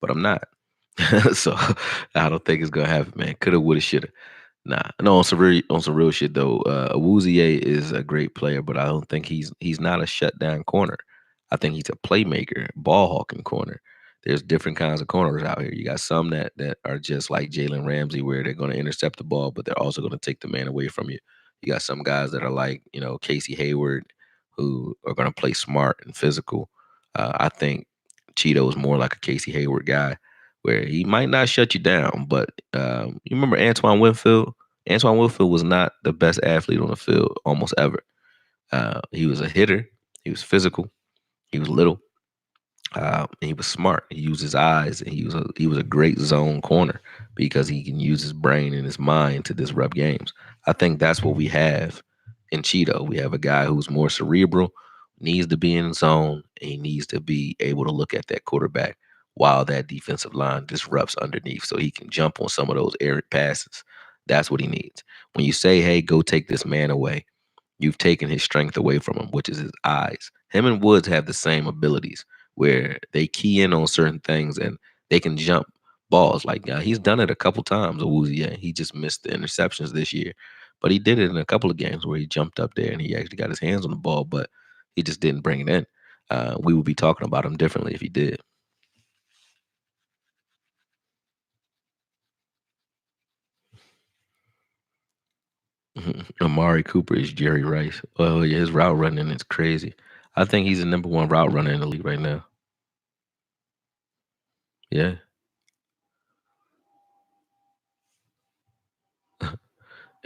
but I'm not. So I don't think it's gonna happen, man. Coulda, woulda, shoulda. Nah, no, on some real shit though. Awuzie is a great player, but I don't think he's not a shutdown corner. I think he's a playmaker, ball hawking corner. There's different kinds of corners out here. You got some that are just like Jalen Ramsey, where they're going to intercept the ball, but they're also going to take the man away from you. You got some guys that are like Casey Hayward, who are going to play smart and physical. I think Cheeto is more like a Casey Hayward guy, where he might not shut you down, but you remember Antoine Winfield? Antoine Winfield was not the best athlete on the field almost ever. He was a hitter. He was physical. He was little. And he was smart. He used his eyes, and he was a great zone corner because he can use his brain and his mind to disrupt games. I think that's what we have in Cheeto. We have a guy who's more cerebral, needs to be in zone, and he needs to be able to look at that quarterback while that defensive line disrupts underneath, so he can jump on some of those errant passes. That's what he needs. When you say, "Hey, go take this man away," you've taken his strength away from him, which is his eyes. Him and Woods have the same abilities where they key in on certain things and they can jump balls. Like he's done it a couple times. Awuzie, he just missed the interceptions this year, but he did it in a couple of games where he jumped up there and he actually got his hands on the ball, but he just didn't bring it in. We would be talking about him differently if he did. Amari Cooper is Jerry Rice. Oh yeah, his route running is crazy. I think he's the number one route runner in the league right now. Yeah.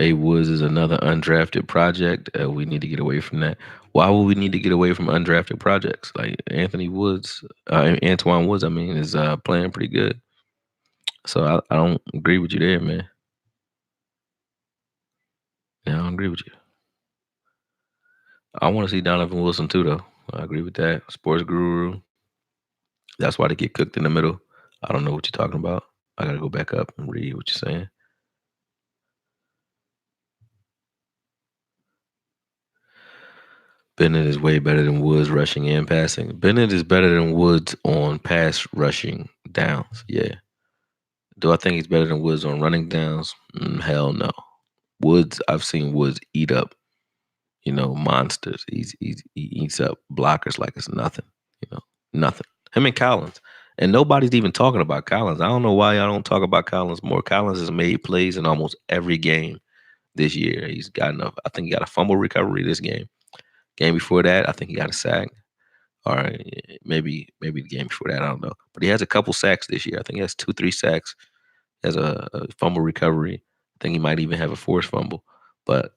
A Woods is another undrafted project. We need to get away from that. Why would we need to get away from undrafted projects? Like Antoine Woods, I mean, is playing pretty good. So I don't agree with you there, man. Yeah, I don't agree with you. I want to see Donovan Wilson too, though. I agree with that. Sports guru. That's why they get cooked in the middle. I don't know what you're talking about. I gotta go back up and read what you're saying. Bennett is way better than Woods rushing and passing. Bennett is better than Woods on pass rushing downs. Yeah. Do I think he's better than Woods on running downs? Hell no. Woods, I've seen Woods eat up, monsters. He eats up blockers like it's nothing. Nothing. Him and Collins. And nobody's even talking about Collins. I don't know why y'all don't talk about Collins more. Collins has made plays in almost every game this year. He's got enough. I think he got a fumble recovery this game. Game before that, I think he got a sack. Or maybe the game before that, I don't know. But he has a couple sacks this year. I think he has 2, 3 sacks. He has a fumble recovery. I think he might even have a forced fumble. But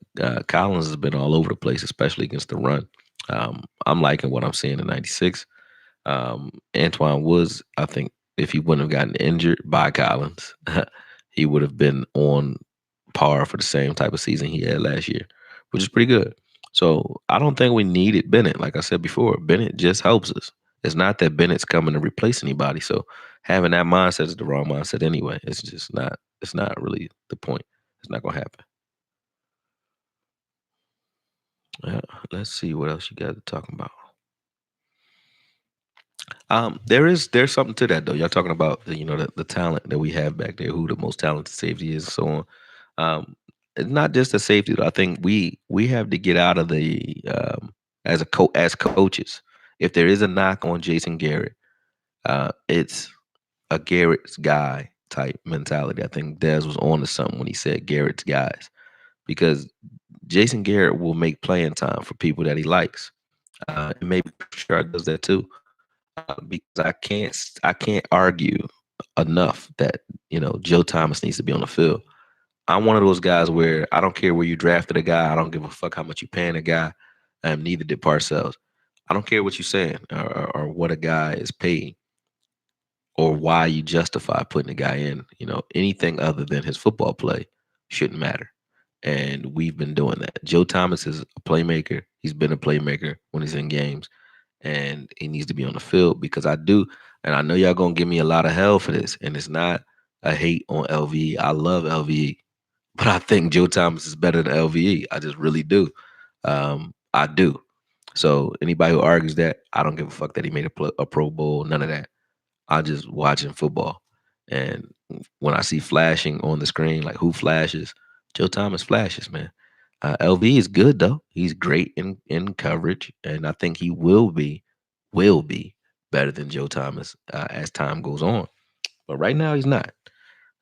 Collins has been all over the place, especially against the run. I'm liking what I'm seeing in '96. Antoine Woods, I think if he wouldn't have gotten injured by Collins, he would have been on par for the same type of season he had last year, which is pretty good. So I don't think we needed Bennett. Like I said before, Bennett just helps us. It's not that Bennett's coming to replace anybody. So having that mindset is the wrong mindset anyway. It's just not. It's not really the point. It's not gonna happen. Yeah, let's see what else you guys are talking about. There's something to that though. Y'all talking about the talent that we have back there, who the most talented safety is, and so on. It's not just the safety though. I think we have to get out of the as coaches. If there is a knock on Jason Garrett, it's a Garrett's guy type mentality. I think Dez was on to something when he said Garrett's guys because Jason Garrett will make playing time for people that he likes. And maybe Shark does that too. Because I can't argue enough that Joe Thomas needs to be on the field. I'm one of those guys where I don't care where you drafted a guy. I don't give a fuck how much you paying a guy. Neither did Parcells. I don't care what you're saying or what a guy is paid or why you justify putting a guy in. Anything other than his football play shouldn't matter. And we've been doing that. Joe Thomas is a playmaker. He's been a playmaker when he's in games and he needs to be on the field because I do. And I know y'all gonna give me a lot of hell for this, and it's not a hate on LVE. I love LVE, but I think Joe Thomas is better than LVE. I just really do. I do. So anybody who argues that, I don't give a fuck that he made a Pro Bowl. None of that. I just watching football, and when I see flashing on the screen, like who flashes, Joe Thomas flashes, man. LV is good though. He's great in coverage, and I think he will be better than Joe Thomas as time goes on. But right now, he's not.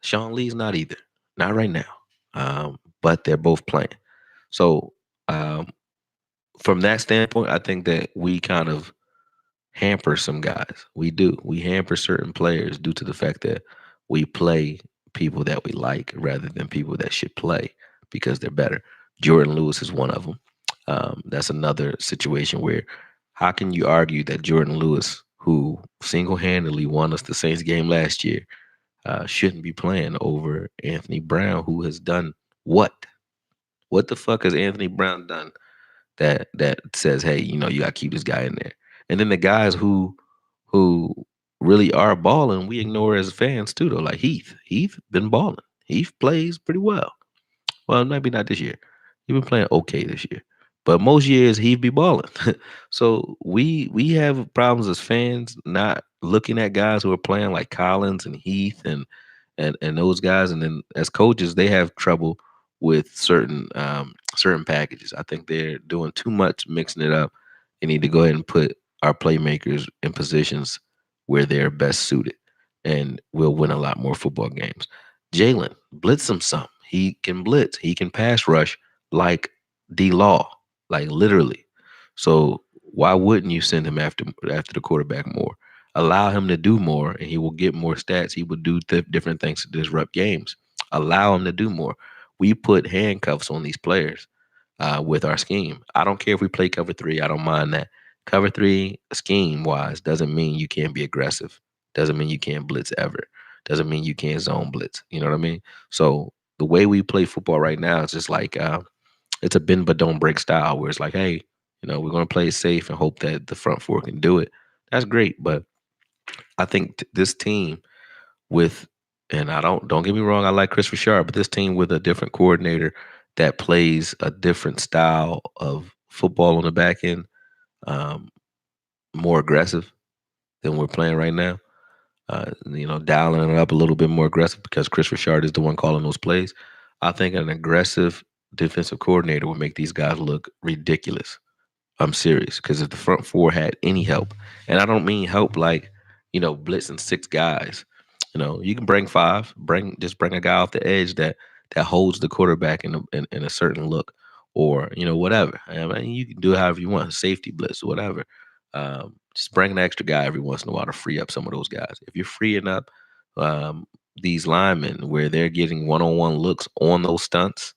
Sean Lee's not either. Not right now. But they're both playing. So um, from that standpoint, I think that we kind of hamper some guys. We do. We hamper certain players due to the fact that we play people that we like rather than people that should play because they're better. Jordan Lewis is one of them. That's another situation where how can you argue that Jordan Lewis, who single-handedly won us the Saints game last year, shouldn't be playing over Anthony Brown, who has done what? What the fuck has Anthony Brown done that says, hey, you got to keep this guy in there? And then the guys who really are balling, we ignore as fans too, though. Like Heath. Heath been balling. Heath plays pretty well. Well, maybe not this year. He been playing okay this year. But most years he'd be balling. So we have problems as fans not looking at guys who are playing like Collins and Heath and those guys. And then as coaches, they have trouble with certain packages. I think they're doing too much mixing it up. They need to go ahead and put our playmakers in positions where they're best suited, and we'll win a lot more football games. Jalen, blitz him some. He can blitz. He can pass rush like D Law, like literally. So why wouldn't you send him after the quarterback more? Allow him to do more, and he will get more stats. He will do different things to disrupt games. Allow him to do more. We put handcuffs on these players with our scheme. I don't care if we play cover three. I don't mind that. Cover three scheme wise doesn't mean you can't be aggressive. Doesn't mean you can't blitz ever. Doesn't mean you can't zone blitz. You know what I mean? So the way we play football right now is just like it's a bend but don't break style where it's like, hey, we're going to play it safe and hope that the front four can do it. That's great. But I think this team with, and I don't get me wrong, I like Chris Richard, but this team with a different coordinator that plays a different style of football on the back end, um, more aggressive than we're playing right now. Dialing it up a little bit more aggressive because Chris Richard is the one calling those plays. I think an aggressive defensive coordinator would make these guys look ridiculous. I'm serious because if the front four had any help, and I don't mean help like blitzing six guys. You can bring five, bring a guy off the edge that holds the quarterback in a certain look, or whatever. I mean, you can do it however you want, safety blitz, whatever. Just bring an extra guy every once in a while to free up some of those guys. If you're freeing up um, these linemen where they're getting one-on-one looks on those stunts,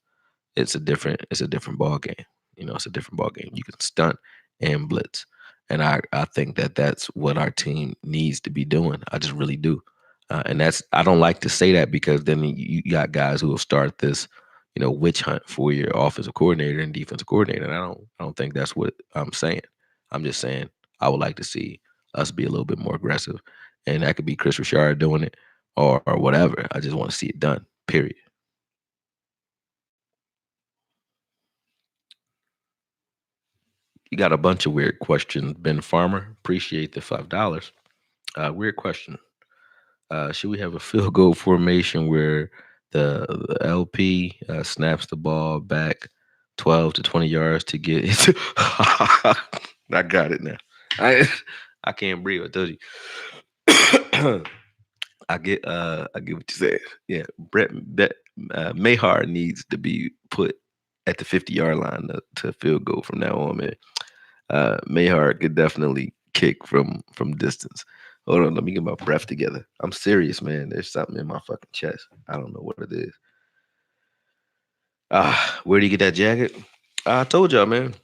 it's a different ball game. It's a different ball game. You can stunt and blitz, and I think that that's what our team needs to be doing. I just really do, and that's I don't like to say that because then you got guys who will start this, witch hunt for your offensive coordinator and defensive coordinator. And I don't think that's what I'm saying. I'm just saying I would like to see us be a little bit more aggressive, and that could be Chris Richard doing it or whatever. I just want to see it done. Period. You got a bunch of weird questions. Ben Farmer, appreciate the $5. Weird question. Should we have a field goal formation where the LP snaps the ball back 12 to 20 yards to get it? I got it now. I I can't breathe. I told you. I get what you said. Yeah, Brett Mayhar needs to be put at the 50-yard line to field goal from now on, man. Mayhart could definitely kick from distance. Hold on, let me get my breath together. I'm serious, man. There's something in my fucking chest. I don't know what it is. Where do you get that jacket? I told y'all, man.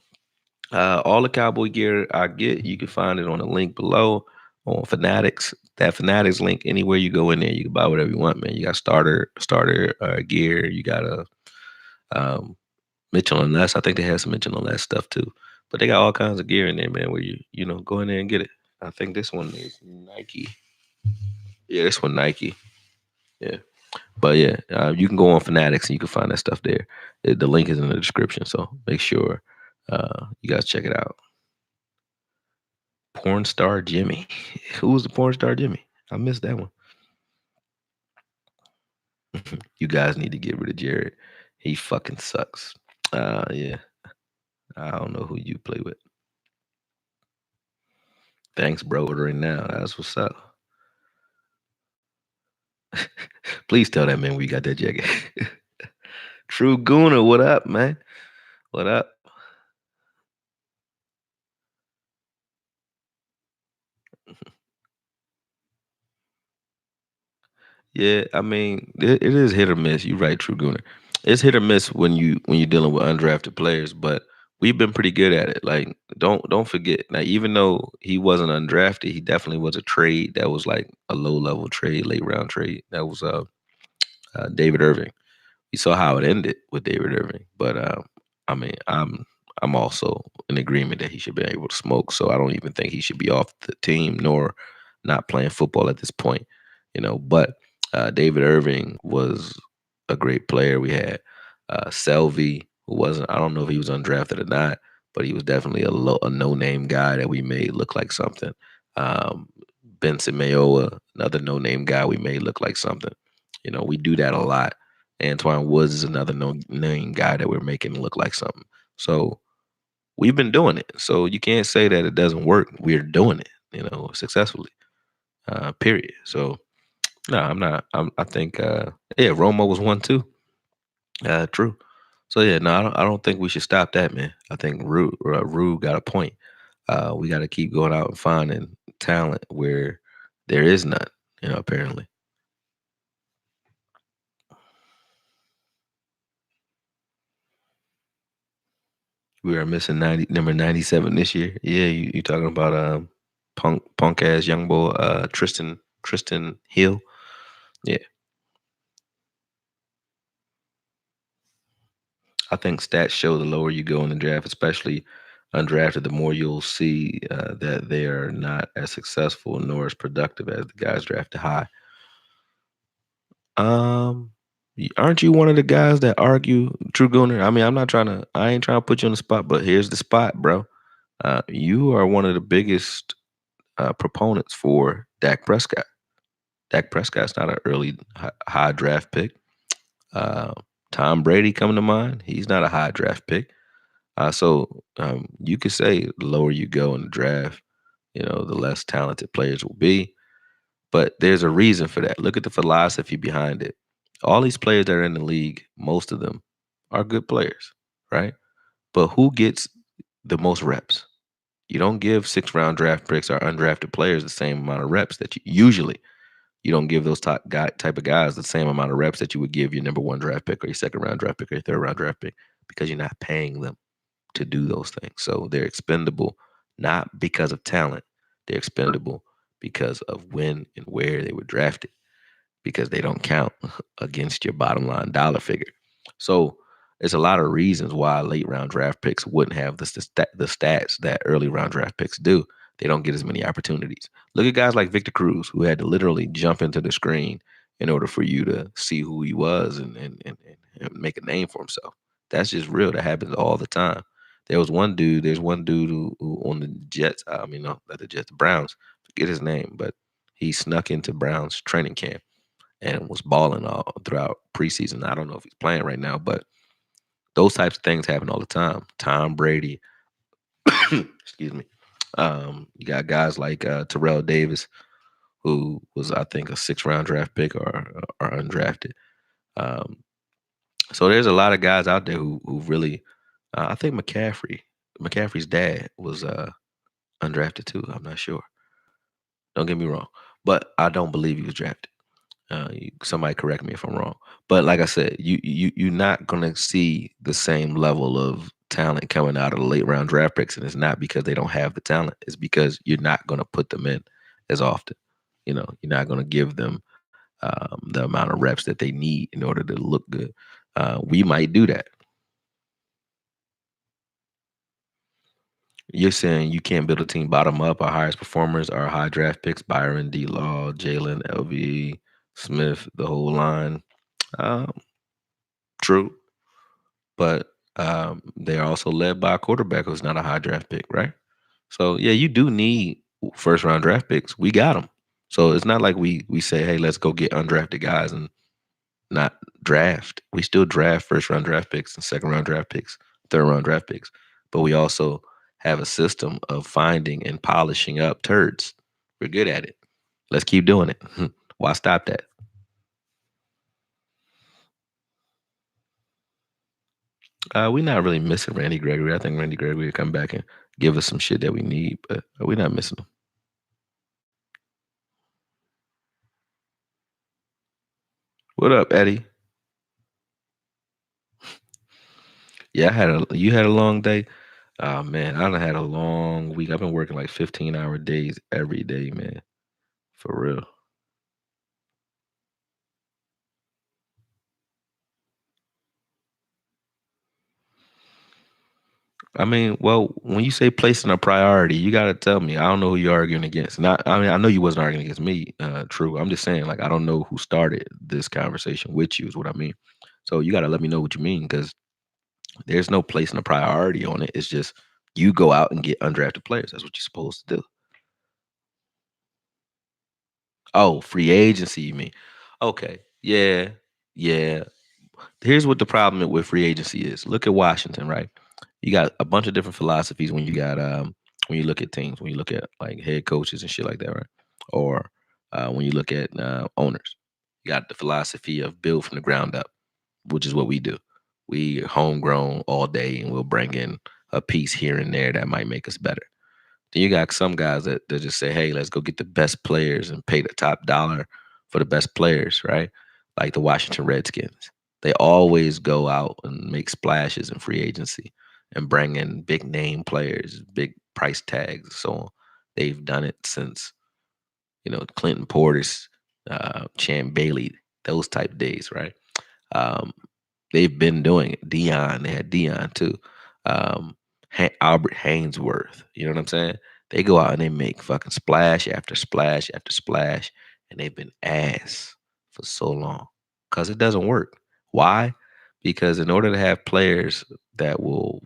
All the cowboy gear I get, you can find it on the link below on Fanatics. That Fanatics link, anywhere you go in there, you can buy whatever you want, man. You got starter gear. You got a Mitchell and Ness. I think they have some Mitchell and Ness stuff too. But they got all kinds of gear in there, man, where you go in there and get it. I think this one is Nike. Yeah, this one Nike. Yeah. But yeah, you can go on Fanatics and you can find that stuff there. The link is in the description, so make sure you guys check it out. Porn star Jimmy. Who was the porn star Jimmy? I missed that one. You guys need to get rid of Jared. He fucking sucks. Yeah. I don't know who you play with. Thanks, bro. Ordering now. That's what's up. Please tell that man we got that jacket. True Gooner, what up, man? What up? Yeah, I mean, it is hit or miss. You're right, True Gooner. It's hit or miss when you're dealing with undrafted players, but we've been pretty good at it. Like, don't forget. Now, even though he wasn't undrafted, he definitely was a trade that was like a low level trade, late round trade. That was David Irving. You saw how it ended with David Irving, but I mean, I'm also in agreement that he should be able to smoke. So I don't even think he should be off the team nor not playing football at this point. But David Irving was a great player. We had Selvey, who wasn't. I don't know if he was undrafted or not, but he was definitely a no name guy that we made look like something. Um, Benson Mayoa, another no name guy we made look like something. We do that a lot. Antoine Woods is another no name guy that we're making look like something. So we've been doing it. So you can't say that it doesn't work. We're doing it, successfully. Period. So no, I'm not. I think yeah, Romo was one too. True. So yeah, no, I don't think we should stop that, man. I think Rue got a point. We got to keep going out and finding talent where there is none. Apparently. We are missing number 97 this year. Yeah, you talking about punk ass young boy Tristan Hill. Yeah, I think stats show the lower you go in the draft, especially undrafted, the more you'll see that they are not as successful nor as productive as the guys drafted high. Um, aren't you one of the guys that argue, True Gooner? I mean, I ain't trying to put you on the spot, but here's the spot, bro. You are one of the biggest proponents for Dak Prescott. Dak Prescott's not an early high draft pick. Uh, Tom Brady coming to mind. He's not a high draft pick. So you could say the lower you go in the draft, the less talented players will be. But there's a reason for that. Look at the philosophy behind it. All these players that are in the league, most of them are good players, right? But who gets the most reps? You don't give 6th round draft picks or undrafted players the same amount of reps that you don't give those type of guys the same amount of reps that you would give your number 1 draft pick or your 2nd round draft pick or your 3rd round draft pick because you're not paying them to do those things. So they're expendable not because of talent. They're expendable because of when and where they were drafted because they don't count against your bottom line dollar figure. So there's a lot of reasons why late round draft picks wouldn't have the stats that early round draft picks do. They don't get as many opportunities. Look at guys like Victor Cruz, who had to literally jump into the screen in order for you to see who he was and make a name for himself. That's just real. That happens all the time. There's one dude who on the Jets, I mean, no, not the Jets, the Browns, forget his name, but he snuck into Browns training camp and was balling all throughout preseason. I don't know if he's playing right now, but those types of things happen all the time. Tom Brady, excuse me. You got guys like Terrell Davis, who was I think a 6th round draft pick or undrafted. Um, so there's a lot of guys out there who really. I think McCaffrey's dad was undrafted too. I'm not sure. Don't get me wrong, but I don't believe he was drafted. Somebody correct me if I'm wrong, but like I said, you're not gonna see the same level of talent coming out of the late round draft picks, and it's not because they don't have the talent. It's because you're not gonna put them in as often. You're not gonna give them the amount of reps that they need in order to look good. We might do that. You're saying you can't build a team bottom up. Our highest performers are high draft picks: Byron, D. Law, Jalen, LV, Smith, the whole line. Um, True, but they're also led by a quarterback who's not a high draft pick, right? So yeah, you do need 1st round draft picks. We got them, so it's not like we say, hey, let's go get undrafted guys and not draft. We still draft 1st round draft picks and 2nd round draft picks, 3rd round draft picks, but we also have a system of finding and polishing up turds. We're good at it. Let's keep doing it. Why stop that? We're not really missing Randy Gregory. I think Randy Gregory will come back and give us some shit that we need, but we're not missing him. What up, Eddie? Yeah, you had a long day. Oh man, I done had a long week. I've been working like 15-hour days every day, man. For real. I mean, well, when you say placing a priority, you gotta tell me. I don't know who you're arguing against. Not, I mean, I know you wasn't arguing against me. True. I'm just saying, like, I don't know who started this conversation with you. Is what I mean. So you gotta let me know what you mean, because there's no placing a priority on it. It's just you go out and get undrafted players. That's what you're supposed to do. Oh, free agency, you mean? Okay. Yeah. Yeah. Here's what the problem with free agency is. Look at Washington, right? You got a bunch of different philosophies when you look at teams, when you look at like head coaches and shit like that, right? Or when you look at owners. You got the philosophy of build from the ground up, which is what we do. We homegrown all day and we'll bring in a piece here and there that might make us better. Then you got some guys that just say, hey, let's go get the best players and pay the top dollar for the best players, right? Like the Washington Redskins. They always go out and make splashes in free agency and bring in big name players, big price tags, and so on. They've done it since, Clinton Portis, Chan Bailey, those type days, right? Um, they've been doing it. Dion, they had Dion too. Um, Albert Hainsworth, you know what I'm saying? They go out and they make fucking splash after splash after splash, and they've been ass for so long because it doesn't work. Why? Because in order to have players that will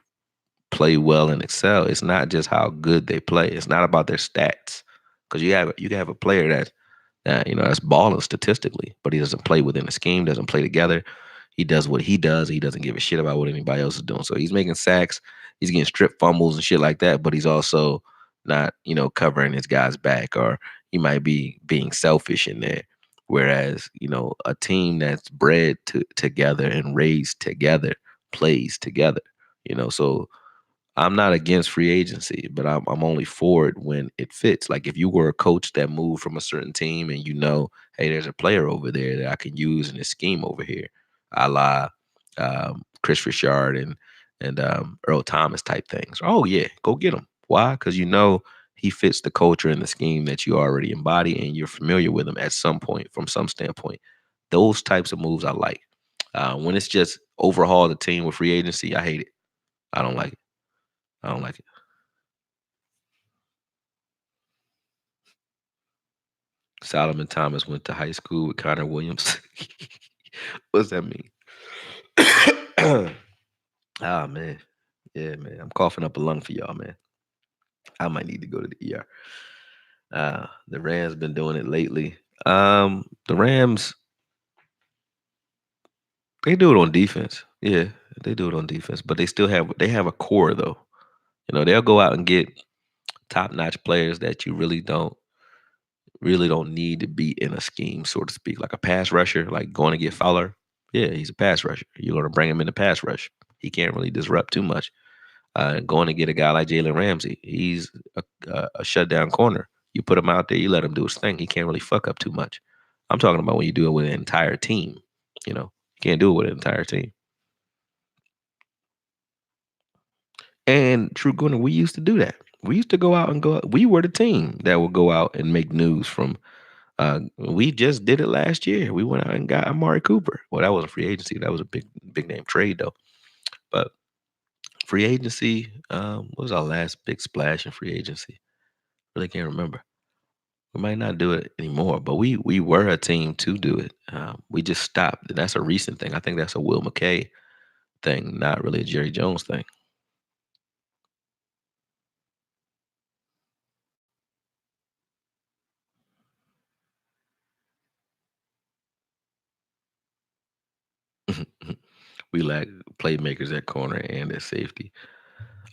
play well and excel, it's not just how good they play. It's not about their stats. Because you can have a player that's balling statistically, but he doesn't play within the scheme, doesn't play together. He does what he does. He doesn't give a shit about what anybody else is doing. So he's making sacks, he's getting strip fumbles and shit like that, but he's also not, covering his guy's back, or he might be being selfish in there. Whereas, a team that's bred together and raised together plays together. So I'm not against free agency, but I'm only for it when it fits. Like if you were a coach that moved from a certain team and hey, there's a player over there that I can use in this scheme over here, a la Chris Richard and Earl Thomas type things. Oh yeah, go get him. Why? Because he fits the culture and the scheme that you already embody, and you're familiar with him at some point from some standpoint. Those types of moves I like. When it's just overhaul the team with free agency, I hate it. I don't like it. I don't like it. Solomon Thomas went to high school with Connor Williams. What's that mean? Ah man. Yeah, man. I'm coughing up a lung for y'all, man. I might need to go to the ER. The Rams been doing it lately. The Rams, they do it on defense. Yeah, they do it on defense, but they have a core though. They'll go out and get top-notch players that you really don't need to be in a scheme, so to speak. Like a pass rusher, like going to get Fowler. Yeah, he's a pass rusher. You're going to bring him in the pass rush. He can't really disrupt too much. Going to get a guy like Jalen Ramsey. He's a shutdown corner. You put him out there, you let him do his thing. He can't really fuck up too much. I'm talking about when you do it with an entire team. You can't do it with an entire team. And True Gunner, we used to do that. We used to go out and go. We were the team that would go out and make news from. We just did it last year. We went out and got Amari Cooper. Well, that wasn't free agency. That was a big name trade though. But free agency, what was our last big splash in free agency? Really can't remember. We might not do it anymore, but we were a team to do it. We just stopped. That's a recent thing. I think that's a Will McKay thing, not really a Jerry Jones thing. We lack playmakers at corner and at safety.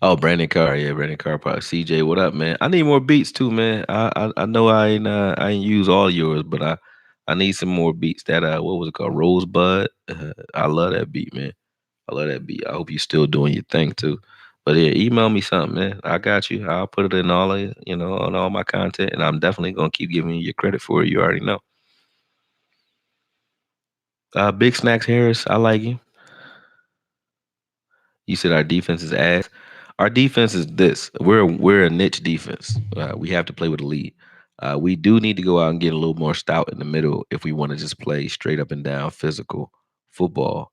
Oh, Brandon Carr, yeah, Brandon Carr, probably. CJ, what up, man? I need more beats too, man. I know I ain't use all yours, but I need some more beats. That what was it called, Rosebud? I love that beat, man. I love that beat. I hope you still doing your thing too. But yeah, email me something, man. I got you. I'll put it in on all my content, and I'm definitely gonna keep giving you your credit for it. You already know. Big Snacks Harris, I like you. You said our defense is ass. Our defense is this. We're a niche defense. We have to play with a lead. We do need to go out and get a little more stout in the middle if we want to just play straight up and down physical football.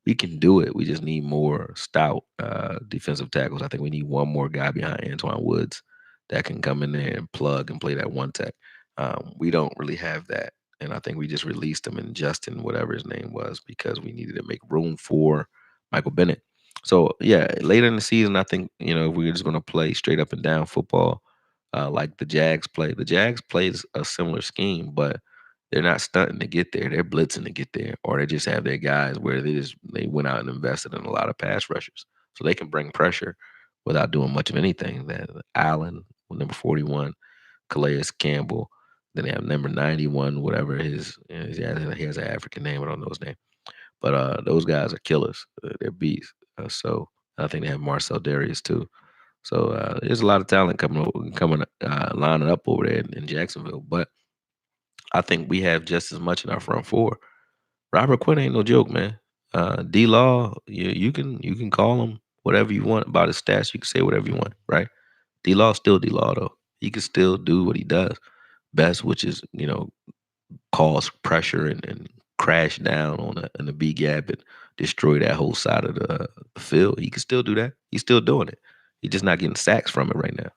We can do it. We just need more stout defensive tackles. I think we need one more guy behind Antoine Woods that can come in there and plug and play that one tech. We don't really have that. And I think we just released him in Justin, whatever his name was, because we needed to make room for Michael Bennett. So yeah, later in the season, I think if we're just going to play straight up and down football, like the Jags play. The Jags plays a similar scheme, but they're not stunting to get there. They're blitzing to get there, or they just have their guys where they went out and invested in a lot of pass rushers, so they can bring pressure without doing much of anything. That Allen, number 41, Calais Campbell. Then they have number 91, whatever he has an African name. I don't know his name. But those guys are killers. They're beasts. So I think they have Marcel Darius too. So there's a lot of talent coming lining up over there in Jacksonville. But I think we have just as much in our front four. Robert Quinn ain't no joke, man. D Law, you can call him whatever you want about his stats. You can say whatever you want, right? D Law still D Law though. He can still do what he does best, which is cause pressure and crash down on the B gap and destroy that whole side of the field. He can still do that. He's still doing it. He's just not getting sacks from it right now.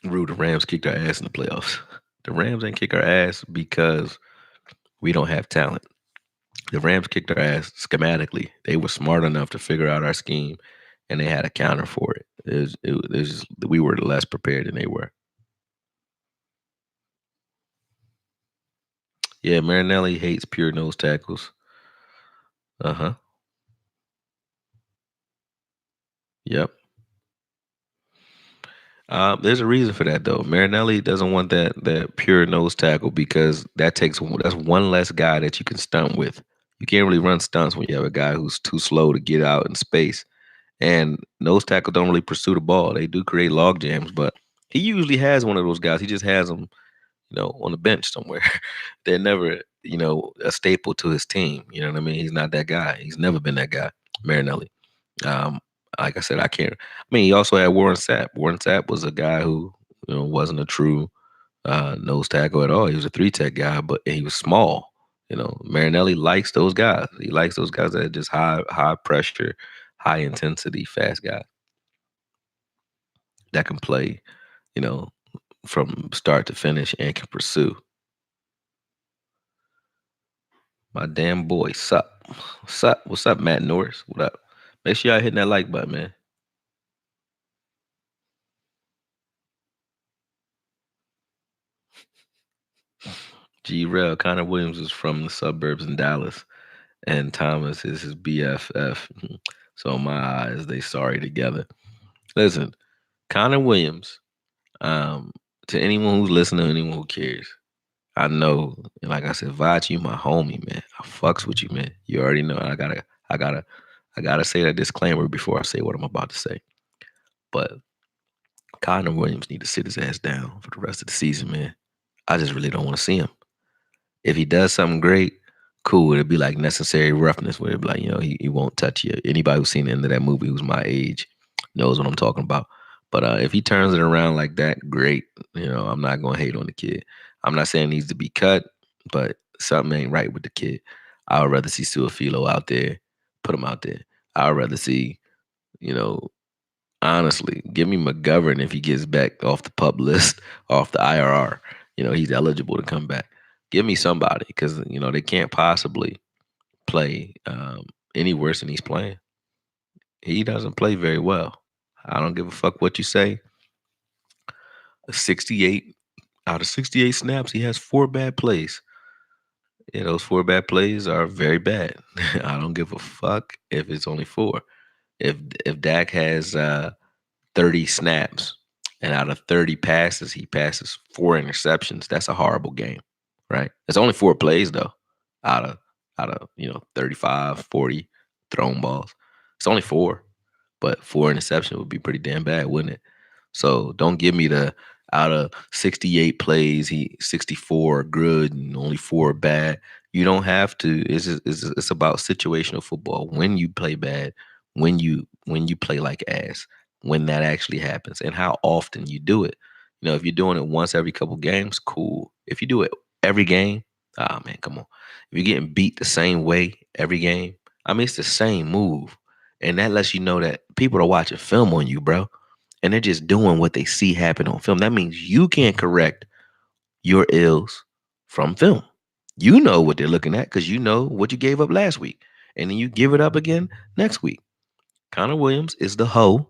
Rue, the Rams kicked our ass in the playoffs. The Rams ain't kick our ass because We don't have talent. The Rams kicked our ass schematically. They were smart enough to figure out our scheme, and they had a counter for it. It was just, we were less prepared than they were. Yeah, Marinelli hates pure nose tackles. Uh huh. Yep. There's a reason for that though. Marinelli doesn't want that pure nose tackle because that's one less guy that you can stunt with. You can't really run stunts when you have a guy who's too slow to get out in space. And nose tackle don't really pursue the ball. They do create log jams, but he usually has one of those guys. He just has them, on the bench somewhere. They're never, a staple to his team. You know what I mean? He's not that guy. He's never been that guy, Marinelli. Um, like I said, I can't. I mean, he also had Warren Sapp. Warren Sapp was a guy who, wasn't a true nose tackle at all. He was a three tech guy, but he was small. Marinelli likes those guys. He likes those guys that are just high pressure, high intensity, fast guys that can play, you know, from start to finish and can pursue. My damn boy, sup? What's up, Matt Norris? What up? Make sure y'all hitting that like button, man. G Rel, Connor Williams is from the suburbs in Dallas, and Thomas is his BFF. So in my eyes, they sorry together. Listen, Connor Williams, um, to anyone who's listening, anyone who cares, I know, and like I said, Vach, you my homie, man. I fucks with you, man. You already know. I gotta say that disclaimer before I say what I'm about to say. But Connor Williams need to sit his ass down for the rest of the season, man. I just really don't want to see him. If he does something great, cool. It'd be like necessary roughness, where it'd be like, he won't touch you. Anybody who's seen the end of that movie who's my age knows what I'm talking about. But if he turns it around like that, great. I'm not gonna hate on the kid. I'm not saying he needs to be cut, but something ain't right with the kid. I would rather see Suafilo out there, put him out there. I would rather see, you know, honestly, give me McGovern if he gets back off the pub list, off the IRR. He's eligible to come back. Give me somebody because they can't possibly play any worse than he's playing. He doesn't play very well. I don't give a fuck what you say. 68 out of 68 snaps, he has four bad plays. Those four bad plays are very bad. I don't give a fuck if it's only four. If Dak has 30 snaps and out of 30 passes, he passes four interceptions, that's a horrible game, right? It's only four plays though, out of 35, 40 thrown balls. It's only four, but four interception would be pretty damn bad, wouldn't it? So don't give me the out of 68 plays, 64 good and only four bad. You don't have to. It's about situational football. When you play bad, when you play like ass, when that actually happens, and how often you do it. If you're doing it once every couple games, cool. If you do it every game, ah man, come on. If you're getting beat the same way every game, I mean it's the same move, and that lets you know that people are watching film on you, bro, and they're just doing what they see happen on film. That means you can't correct your ills from film. You know what they're looking at because you know what you gave up last week. And then you give it up again next week. Connor Williams is the hoe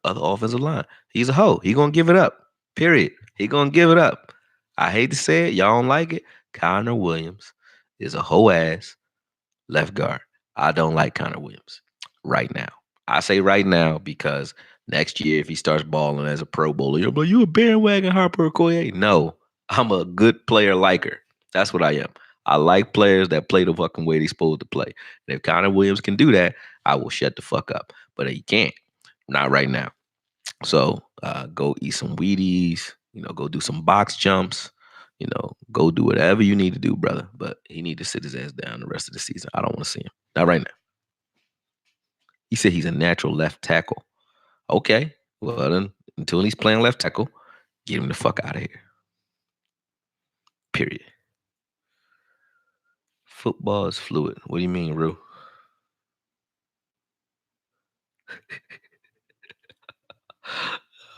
of the offensive line. He's a hoe. He gonna give it up. Period. He gonna give it up. I hate to say it. Y'all don't like it. Connor Williams is a hoe ass left guard. I don't like Connor Williams right now. I say right now because next year, if he starts balling as a Pro Bowler, you'll be like, you a bandwagon Harper Okoye? No, I'm a good player liker. That's what I am. I like players that play the fucking way they're supposed to play. And if Connor Williams can do that, I will shut the fuck up. But he can't. Not right now. So go eat some Wheaties, go do some box jumps, go do whatever you need to do, brother. But he need to sit his ass down the rest of the season. I don't want to see him. Not right now. He said he's a natural left tackle. Okay. Well then, until he's playing left tackle, get him the fuck out of here. Period. Football is fluid. What do you mean, Rue?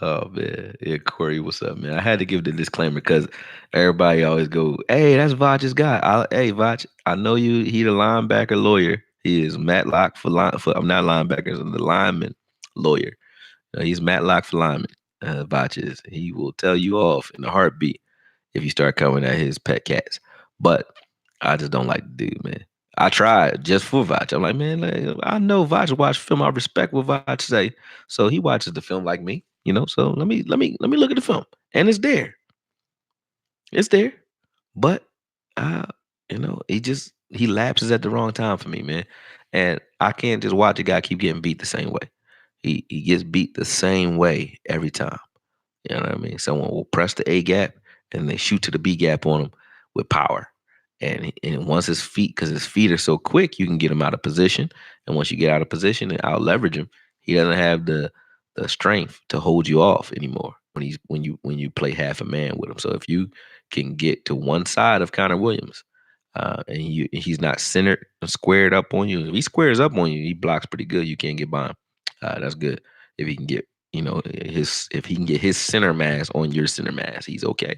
Oh man, yeah, Corey, what's up, man? I had to give the disclaimer because everybody always go, "Hey, that's Vach's guy." Hey, Vach, I know you. He the linebacker lawyer. He is Matlock for line for. I'm not linebackers. I'm the lineman lawyer. He's Matlock for lineman. Vach is. He will tell you off in a heartbeat if you start coming at his pet cats. But I just don't like the dude, man. I tried just for Vach. I'm like, man, I know Vach watch film. I respect what Vach say. So he watches the film like me, you know. So let me look at the film. And it's there. It's there. But uh, he lapses at the wrong time for me, man. And I can't just watch a guy keep getting beat the same way. He gets beat the same way every time. You know what I mean? Someone will press the A gap and they shoot to the B gap on him with power. And once because his feet are so quick, you can get him out of position. And once you get out of position and out leverage him, he doesn't have the strength to hold you off anymore when you play half a man with him. So if you can get to one side of Connor Williams, and he's not centered and squared up on you. If he squares up on you, he blocks pretty good. You can't get by him. That's good. If he can get if he can get his center mass on your center mass, he's okay.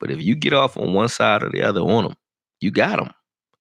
But if you get off on one side or the other on him, you got him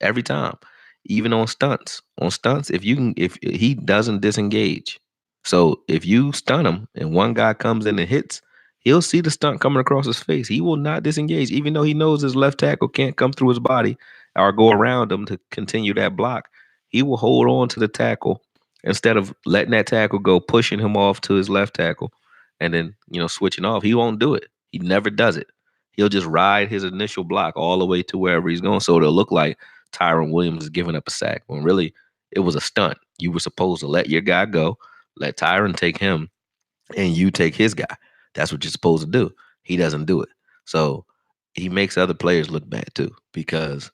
every time. Even on stunts. On stunts, if he doesn't disengage. So if you stun him and one guy comes in and hits, he'll see the stunt coming across his face. He will not disengage, even though he knows his left tackle can't come through his body or go around him to continue that block. He will hold on to the tackle instead of letting that tackle go, pushing him off to his left tackle, and then switching off. He won't do it. He never does it. He'll just ride his initial block all the way to wherever he's going. So it'll look like Tyron Williams is giving up a sack when really it was a stunt. You were supposed to let your guy go, let Tyron take him, and you take his guy. That's what you're supposed to do. He doesn't do it. So he makes other players look bad too because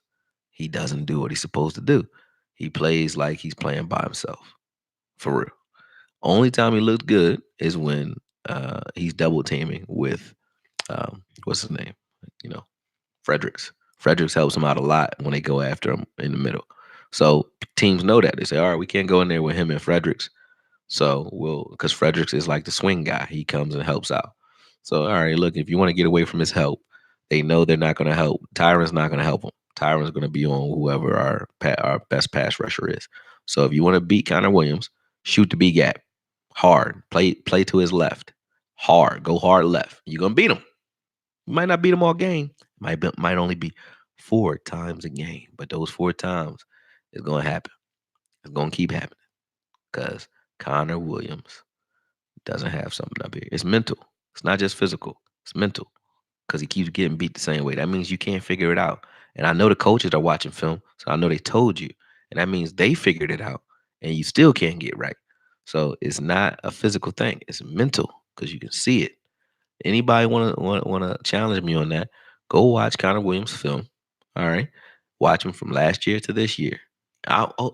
he doesn't do what he's supposed to do. He plays like he's playing by himself. For real. Only time he looks good is when he's double teaming with what's his name? You know, Fredericks. Fredericks helps him out a lot when they go after him in the middle. So teams know that. They say, all right, we can't go in there with him and Fredericks. So because Fredericks is like the swing guy. He comes and helps out. So, all right, look, if you want to get away from his help, they know they're not going to help. Tyron's not going to help him. Tyron's going to be on whoever our best pass rusher is. So if you want to beat Connor Williams, shoot the B gap hard. Play to his left. Hard. Go hard left. You're going to beat him. You might not beat him all game. Might only be 4 times a game. But those 4 times is going to happen. It's going to keep happening because Connor Williams doesn't have something up here. It's mental. It's not just physical. It's mental because he keeps getting beat the same way. That means you can't figure it out. And I know the coaches are watching film, so I know they told you. And that means they figured it out and you still can't get right. So it's not a physical thing. It's mental because you can see it. Anybody wanna challenge me on that? Go watch Connor Williams' film. All right, watch him from last year to this year.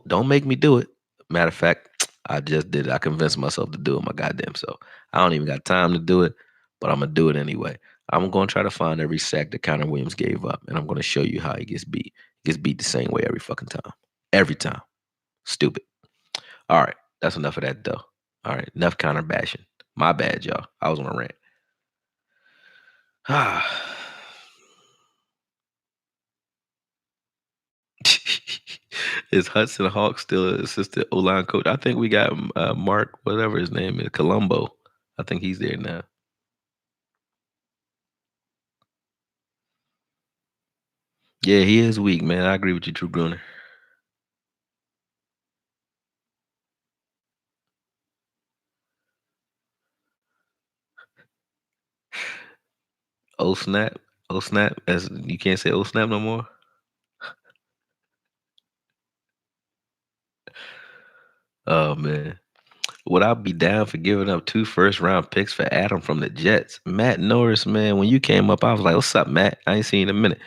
Don't make me do it. Matter of fact, I just did it. I convinced myself to do it my goddamn self. I don't even got time to do it, but I'm gonna do it anyway. I'm gonna try to find every sack that Connor Williams gave up, and I'm gonna show you how he gets beat. He gets beat the same way every fucking time. Every time. Stupid. All right, that's enough of that though. All right, enough Connor bashing. My bad, y'all. I was on a rant. Is Hudson Hawk still an assistant O-line coach? I think we got Mark, whatever his name is, Colombo. I think he's there now. Yeah, he is weak, man. I agree with you, True Gruner. Oh snap, oh snap. As you can't say oh snap no more. Oh man, would I be down for giving up 2 first-round picks for Adam from the Jets? Matt Norris, man. When you came up, I was like, "What's up, Matt? I ain't seen you in a minute."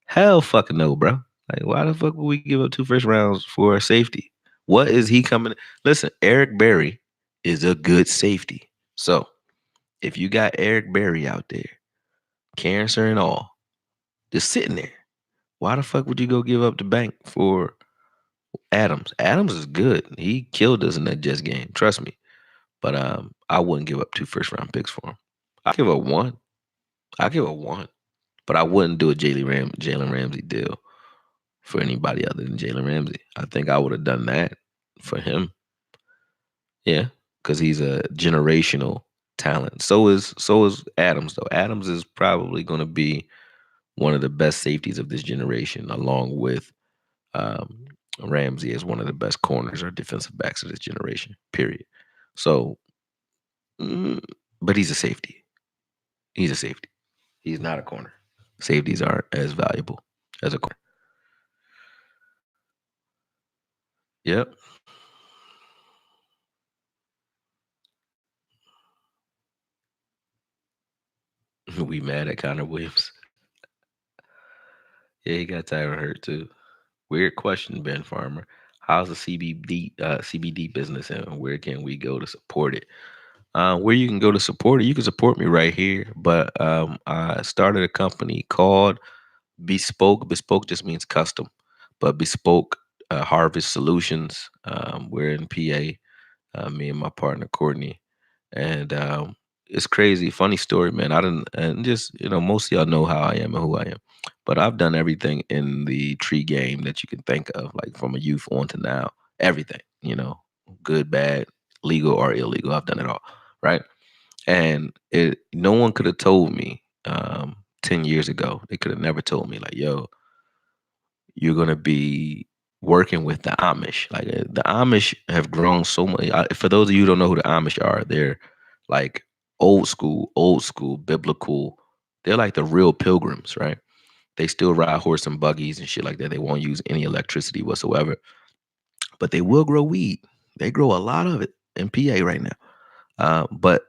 Hell, fucking no, bro. Like, why the fuck would we give up 2 first rounds for a safety? What is he coming? Listen, Eric Berry is a good safety. So if you got Eric Berry out there, cancer and all, just sitting there, why the fuck would you go give up the bank for Adams? Adams is good. He killed us in that Jets game. Trust me. but I wouldn't give up 2 first-round picks for him. I give up 1. I give up 1, but I wouldn't do a Jalen Ramsey deal for anybody other than Jalen Ramsey. I think I would have done that for him. Yeah, because he's a generational talent. So is Adams though. Adams is probably going to be one of the best safeties of this generation, along with um, Ramsey as one of the best corners or defensive backs of this generation. Period. So, mm, but he's a safety. He's a safety. He's not a corner. Safeties aren't as valuable as a corner. Yep. We mad at Connor Williams. Yeah, he got Tyron hurt too. Weird question, Ben Farmer. How's the CBD business, and where can we go to support it? Where you can go to support it, you can support me right here. But I started a company called Bespoke. Bespoke just means custom, but Bespoke Harvest Solutions. We're in PA. Me and my partner Courtney, and it's crazy. Funny story, man. I didn't, and just most of y'all know how I am and who I am, but I've done everything in the tree game that you can think of, like from a youth on to now. Everything, good, bad, legal or illegal. I've done it all, right? And no one could have told me 10 years ago. They could have never told me, like, yo, you're gonna be working with the Amish. Like the Amish have grown so much. For those of you who don't know who the Amish are, they're like old school, biblical. They're like the real pilgrims, right? They still ride horse and buggies and shit like that. They won't use any electricity whatsoever, but they will grow weed. They grow a lot of it in PA right now. But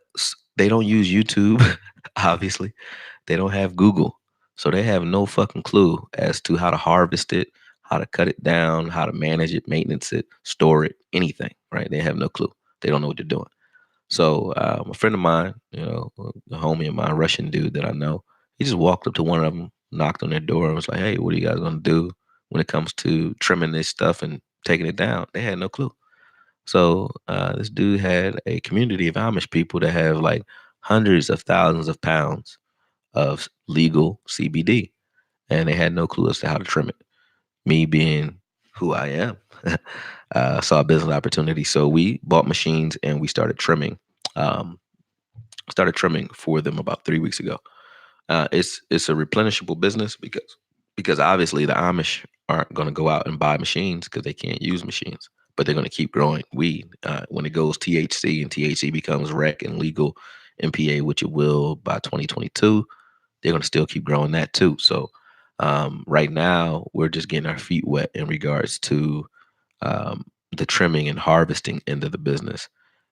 they don't use YouTube, obviously. They don't have Google. So they have no fucking clue as to how to harvest it, how to cut it down, how to manage it, maintenance it, store it, anything, right? They have no clue. They don't know what they're doing. So a friend of mine, a homie of mine, a Russian dude that I know, he just walked up to one of them, knocked on their door, and was like, "Hey, what are you guys gonna do when it comes to trimming this stuff and taking it down?" They had no clue. So this dude had a community of Amish people that have like hundreds of thousands of pounds of legal CBD, and they had no clue as to how to trim it. Me being who I am, saw a business opportunity, so we bought machines and we started trimming. Um, started trimming for them about 3 weeks ago. It's a replenishable business because obviously the Amish aren't going to go out and buy machines because they can't use machines, but they're going to keep growing weed. When it goes THC and THC becomes rec and legal in PA, which it will by 2022, they're going to still keep growing that too. So right now we're just getting our feet wet in regards to the trimming and harvesting end of the business.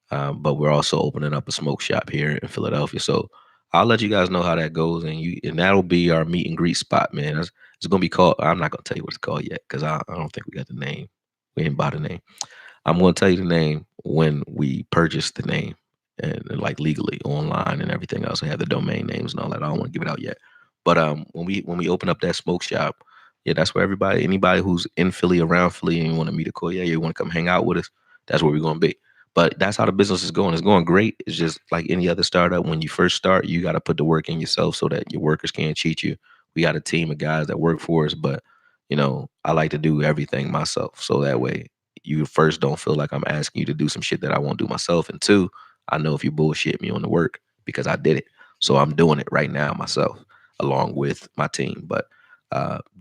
But we're also opening up a smoke shop here in Philadelphia. So I'll let you guys know how that goes, and that'll be our meet and greet spot, man. It's gonna be called. I'm not gonna tell you what it's called yet because I don't think we got the name. We ain't bought a name. I'm gonna tell you the name when we purchase the name and like legally online and everything else. We have the domain names and all that. I don't want to give it out yet. But when we open up that smoke shop, yeah, that's where anybody who's in Philly, around Philly, and you want to meet a Koye, you want to come hang out with us, that's where we're gonna be. But that's how the business is going. It's going great. It's just like any other startup. When you first start, you got to put the work in yourself so that your workers can't cheat you. We got a team of guys that work for us, but I like to do everything myself. So that way you first don't feel like I'm asking you to do some shit that I won't do myself. And two, I know if you bullshit me on the work because I did it. So I'm doing it right now myself along with my team. But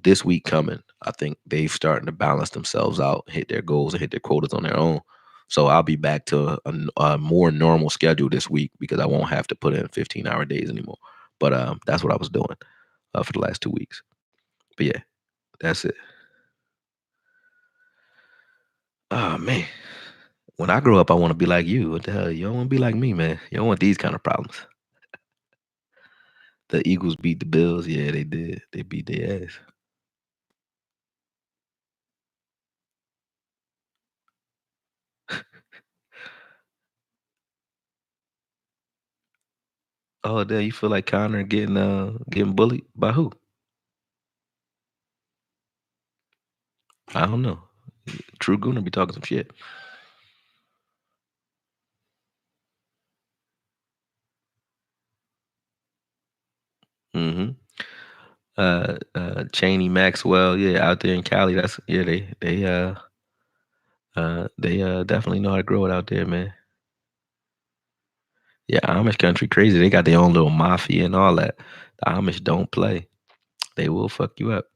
this week coming, I think they've starting to balance themselves out, hit their goals and hit their quotas on their own. So I'll be back to a more normal schedule this week because I won't have to put in 15-hour days anymore. But that's what I was doing for the last 2 weeks. But yeah, that's it. Oh man. When I grow up, I want to be like you. What the hell? You don't want to be like me, man. You don't want these kind of problems. The Eagles beat the Bills. Yeah, they did. They beat their ass. Oh, damn! You feel like Connor getting bullied by who? I don't know. True Gooner be talking some shit. Cheney Maxwell, yeah, out there in Cali. That's yeah, they definitely know how to grow it out there, man. Yeah, Amish country crazy. They got their own little mafia and all that. The Amish don't play. They will fuck you up.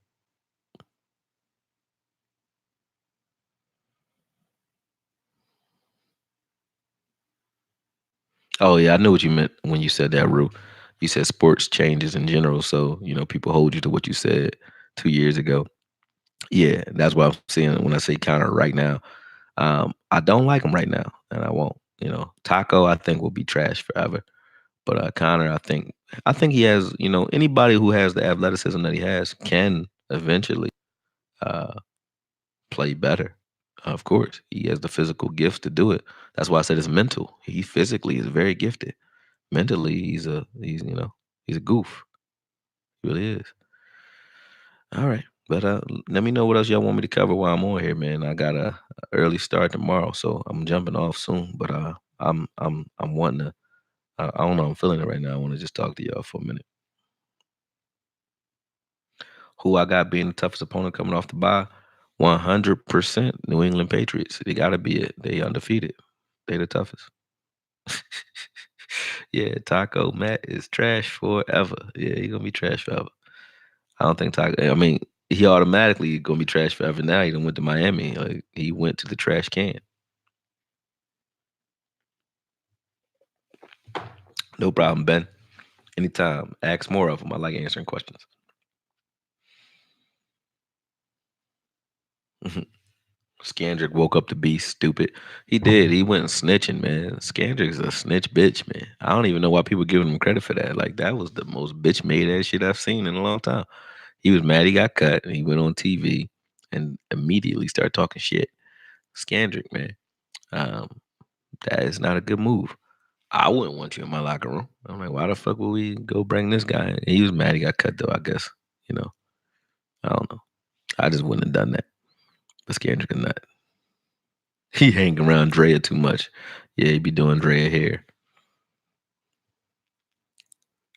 Oh yeah, I knew what you meant when you said that, Rue. You said sports changes in general, so people hold you to what you said 2 years ago. Yeah, that's what I'm seeing when I say counter right now. I don't like him right now, and I won't. Taco I think will be trash forever. But Connor, I think he has. Anybody who has the athleticism that he has can eventually uh, play better. Of course, he has the physical gifts to do it. That's why I said it's mental. He physically is very gifted. Mentally, he's a goof. He really is. All right, but let me know what else y'all want me to cover while I'm on here, man. I got a early start tomorrow, so I'm jumping off soon. But I'm wanting to. I don't know. I'm feeling it right now. I want to just talk to y'all for a minute. Who I got being the toughest opponent coming off the bye? 100% New England Patriots. They gotta be it. They undefeated. They the toughest. Yeah, Taco Matt is trash forever. Yeah, he gonna be trash forever. I don't think Taco. I mean, he automatically gonna be trash forever. Now he done went to Miami. Like he went to the trash can. No problem, Ben. Anytime. Ask more of them. I like answering questions. Scandrick woke up to be stupid. He did. He went snitching, man. Scandrick's a snitch bitch, man. I don't even know why people giving him credit for that. Like that was the most bitch made ass shit I've seen in a long time. He was mad he got cut and he went on TV and immediately started talking shit. Scandrick, man. Um, that is not a good move. I wouldn't want you in my locker room. I'm like, why the fuck would we go bring this guy in? He was mad he got cut though, I guess. You know. I don't know. I just wouldn't have done that. But Scandrick is not. He hang around Drea too much. Yeah, he be doing Drea hair.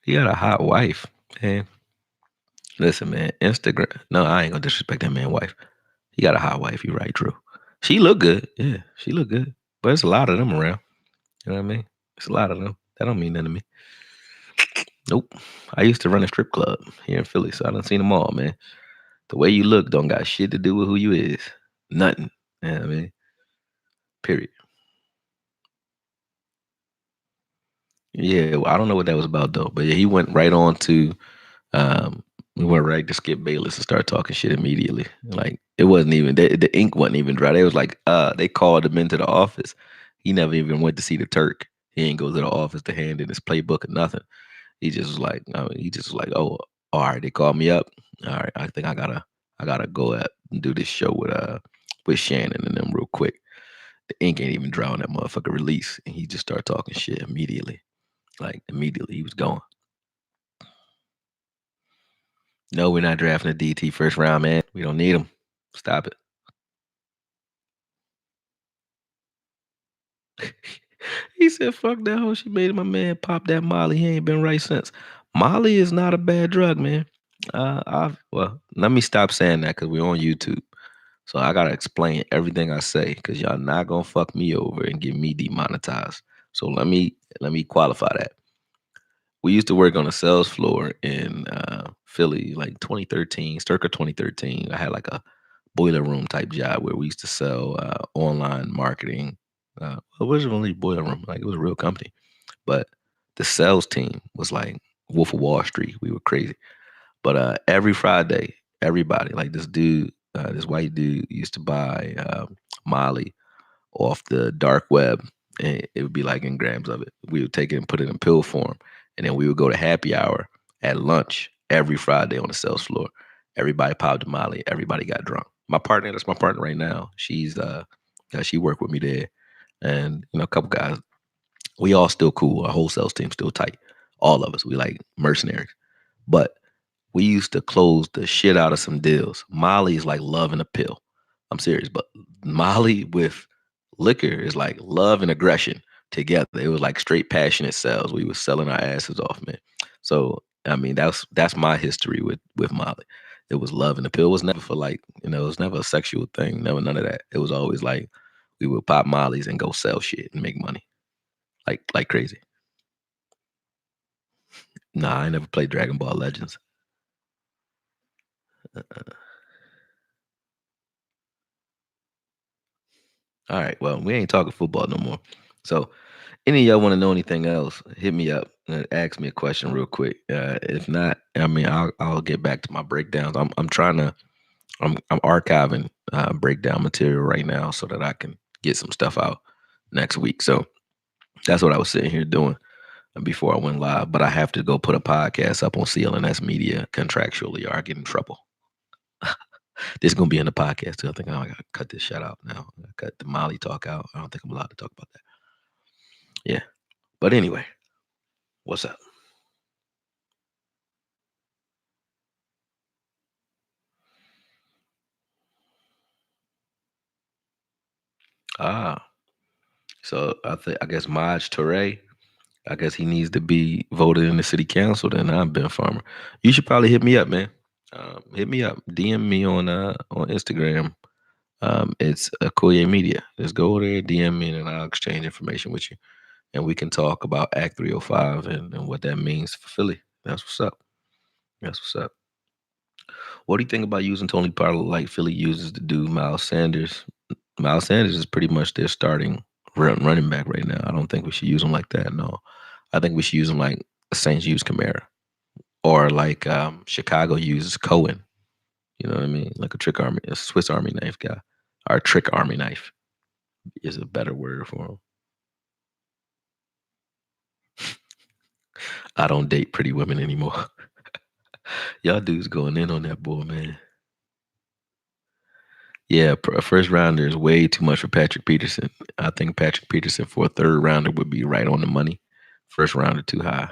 He got a hot wife, man. Listen, man, Instagram. No, I ain't gonna disrespect that man' wife. He got a hot wife. You right, Drew. She look good. Yeah, she look good. But it's a lot of them around. You know what I mean? It's a lot of them. That don't mean nothing to me. Nope. I used to run a strip club here in Philly, so I done seen them all, man. The way you look don't got shit to do with who you is. Nothing. You know what I mean? Period. Yeah, well, I don't know what that was about though. But yeah, he went right on to Um, we went right to Skip Bayless and start talking shit immediately. Like it wasn't even the ink wasn't even dry. They was like, they called him into the office. He never even went to see the Turk. He ain't go to the office to hand in his playbook or nothing. He just was like, he just was like, oh, all right, they called me up. All right, I think I gotta go up and do this show with Shannon and them real quick. The ink ain't even dry on that motherfucker release, and he just started talking shit immediately. Like immediately, he was gone. No, we're not drafting a DT first round, man. We don't need him. Stop it. He said, fuck that hoe. She made my man pop that Molly. He ain't been right since. Molly is not a bad drug, man. Well, let me stop saying that because we're on YouTube. So I gotta explain everything I say because y'all not gonna fuck me over and get me demonetized. So let me qualify that. We used to work on a sales floor in Philly, like 2013, circa 2013. I had like a boiler room type job where we used to sell online marketing. It wasn't really boiler room, like it was a real company, but the sales team was like Wolf of Wall Street. We were crazy. But every Friday, everybody, like this dude, this white dude, used to buy Molly off the dark web, and it would be like in grams of it. We would take it and put it in pill form, and then we would go to happy hour at lunch every Friday on the sales floor. Everybody popped a Molly. Everybody got drunk. That's my partner right now. She worked with me there, and a couple guys. We all still cool. Our whole sales team still tight. All of us. We like mercenaries, but we used to close the shit out of some deals. Molly is like love and a pill. I'm serious, but Molly with liquor is like love and aggression together. It was like straight passionate sales. We was selling our asses off, man. So I mean, that's my history with Molly. It was love, and the pill was never for like, it was never a sexual thing, never none of that. It was always like we would pop Mollies and go sell shit and make money like crazy. Nah, I never played Dragon Ball Legends. All right, well, we ain't talking football no more. So, any of y'all want to know anything else? Hit me up and ask me a question real quick. If not, I mean, I'll get back to my breakdowns. I'm trying to I'm archiving breakdown material right now so that I can get some stuff out next week. So that's what I was sitting here doing before I went live. But I have to go put a podcast up on CLNS Media contractually, or I get in trouble. This is gonna be in the podcast too. I think I gotta cut this shit out now. I cut the Molly talk out. I don't think I'm allowed to talk about that. Yeah. But anyway, what's up? Ah, so I guess Maj Toure. I guess he needs to be voted in the city council. Then I'm Ben Farmer. You should probably hit me up, man. Hit me up. DM me on Instagram. It's AKOYE Media. Just go there, DM me, and I'll exchange information with you, and we can talk about Act 305 and what that means for Philly. That's what's up. That's what's up. What do you think about using Tony Pollard like Philly uses to do Miles Sanders? Miles Sanders is pretty much their starting running back right now. I don't think we should use him like that. No, I think we should use him like the Saints use Kamara, or like Chicago uses Cohen. You know what I mean? Like a Swiss Army knife guy, or a trick Army knife is a better word for him. I don't date pretty women anymore. Y'all dudes going in on that boy, man. Yeah, a first rounder is way too much for Patrick Peterson. I think Patrick Peterson for a third rounder would be right on the money. First rounder too high.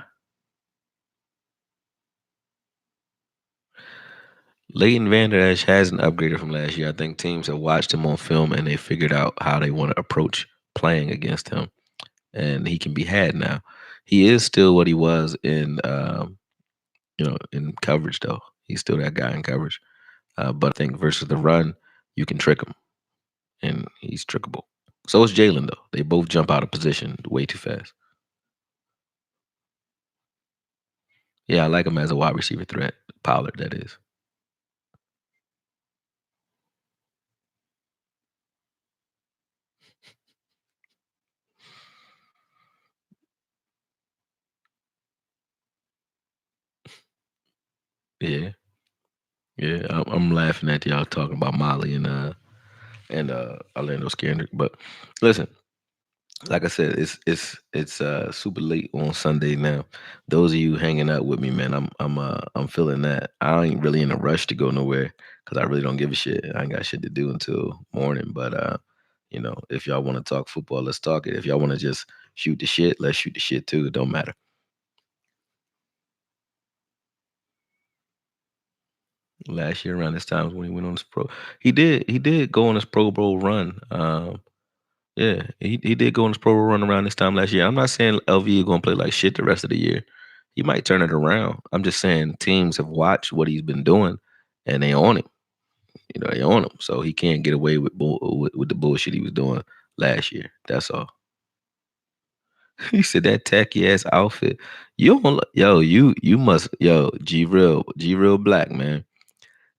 Leighton Vander Esch hasn't upgraded from last year. I think teams have watched him on film and they figured out how they want to approach playing against him, and he can be had now. He is still what he was in coverage though. He's still that guy in coverage. But I think versus the run, you can trick him, and he's trickable. So is Jalen though. They both jump out of position way too fast. Yeah, I like him as a wide receiver threat. Pollard, that is. Yeah, yeah. I'm laughing at y'all talking about Molly and Orlando Scandic. But listen, like I said, it's super late on Sunday now. Those of you hanging out with me, man, I'm feeling that. I ain't really in a rush to go nowhere because I really don't give a shit. I ain't got shit to do until morning. But if y'all want to talk football, let's talk it. If y'all want to just shoot the shit, let's shoot the shit too. It don't matter. Last year around this time is when he went on his pro. He did go on his Pro Bowl run. Yeah, he did go on his Pro Bowl run around this time last year. I'm not saying LV is gonna play like shit the rest of the year. He might turn it around. I'm just saying teams have watched what he's been doing, and they own him. They own him, so he can't get away with the bullshit he was doing last year. That's all. He said that tacky ass outfit. You don't, you must G real black man.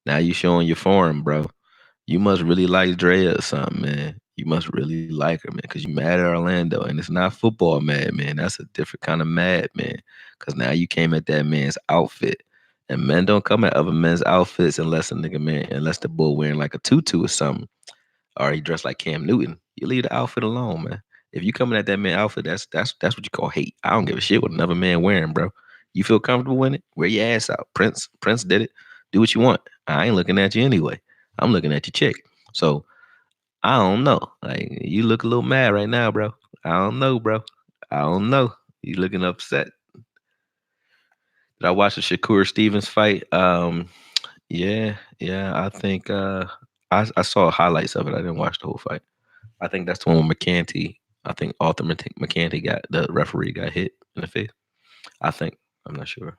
Now you showing your form, bro. You must really like Drea or something, man. You must really like her, man, because you mad at Orlando, and it's not football mad, man. That's a different kind of mad, man. Because now you came at that man's outfit, and men don't come at other men's outfits unless the bull wearing like a tutu or something, or he dressed like Cam Newton. You leave the outfit alone, man. If you coming at that man outfit, that's what you call hate. I don't give a shit what another man wearing, bro. You feel comfortable in it? Wear your ass out. Prince did it. Do what you want. I ain't looking at you anyway. I'm looking at your chick. So I don't know. Like you look a little mad right now, bro. I don't know, bro. I don't know. You looking upset. Did I watch the Shakur Stevens fight? Yeah, yeah. I think I saw highlights of it. I didn't watch the whole fight. I think that's the one with McCanty. I think McCanty got the referee got hit in the face. I think. I'm not sure.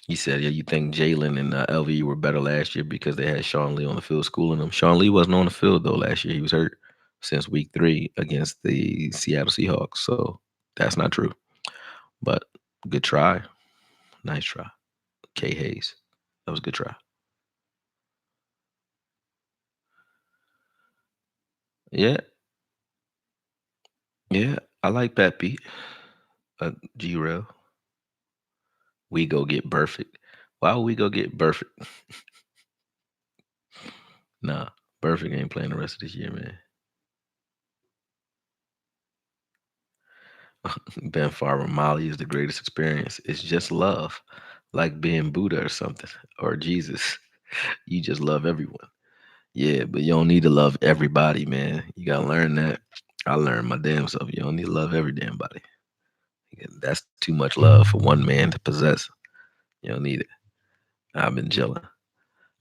You said, yeah, you think Jalen and LVU were better last year because they had Sean Lee on the field schooling them. Sean Lee wasn't on the field though last year. He was hurt since week 3 against the Seattle Seahawks. So that's not true. But good try. Nice try. K Hayes. That was a good try. Yeah, yeah. I like Pat Pete. G Rail. We go get perfect. Why would we go get perfect? Nah, perfect ain't playing the rest of this year, man. Ben Farmer, Molly is the greatest experience. It's just love, like being Buddha or something, or Jesus. You just love everyone. Yeah, but you don't need to love everybody, man. You gotta learn that. I learned my damn self. You don't need to love every damn body. Yeah, that's too much love for one man to possess. You don't need it. I've been chilling.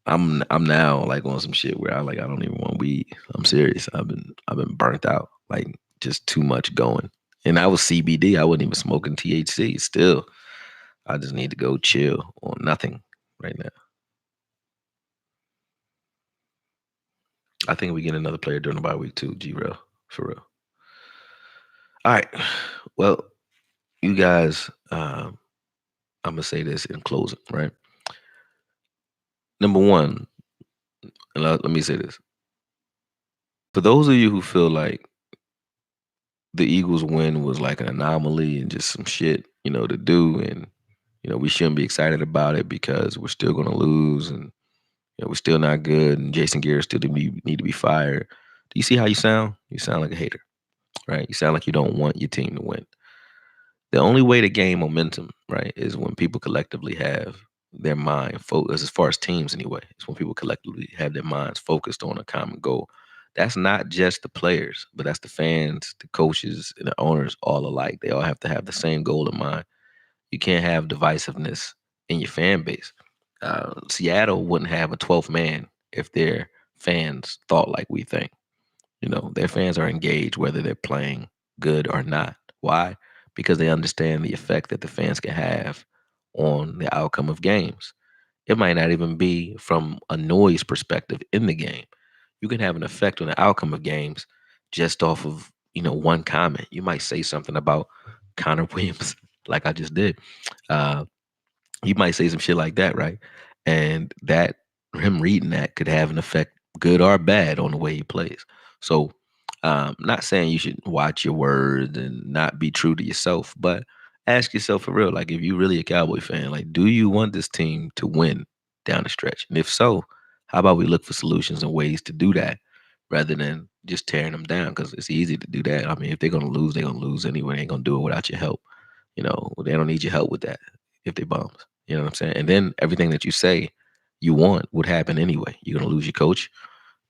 I'm now like on some shit where I don't even want weed. I'm serious. I've been burnt out. Like just too much going. And I was CBD. I wasn't even smoking THC. Still, I just need to go chill on nothing right now. I think we get another player during the bye week too, G Real. For real. All right. Well, you guys, I'm gonna say this in closing, right? Number one, and let me say this. For those of you who feel like the Eagles win was like an anomaly and just some shit, to do, and we shouldn't be excited about it because we're still gonna lose, and we're still not good, and Jason Garrett still need to be fired. Do you see how you sound? You sound like a hater, right? You sound like you don't want your team to win. The only way to gain momentum, right, is when people collectively have their mind focused, as far as teams anyway, it's when people collectively have their minds focused on a common goal. That's not just the players, but that's the fans, the coaches, and the owners all alike. They all have to have the same goal in mind. You can't have divisiveness in your fan base. Seattle wouldn't have a 12th man if their fans thought like we think. Their fans are engaged whether they're playing good or not. Why? Because they understand the effect that the fans can have on the outcome of games. It might not even be from a noise perspective in the game. You can have an effect on the outcome of games just off of, one comment. You might say something about Connor Williams, like I just did. Uh, you might say some shit like that, right? And that him reading that could have an effect, good or bad, on the way he plays. So, not saying you should watch your words and not be true to yourself, but ask yourself for real, like if you really a Cowboy fan, like do you want this team to win down the stretch? And if so, how about we look for solutions and ways to do that rather than just tearing them down? Because it's easy to do that. I mean, if they're gonna lose, they're gonna lose anyway. They ain't gonna do it without your help. They don't need your help with that if they bums. You know what I'm saying? And then everything that you say you want would happen anyway. You're gonna lose your coach.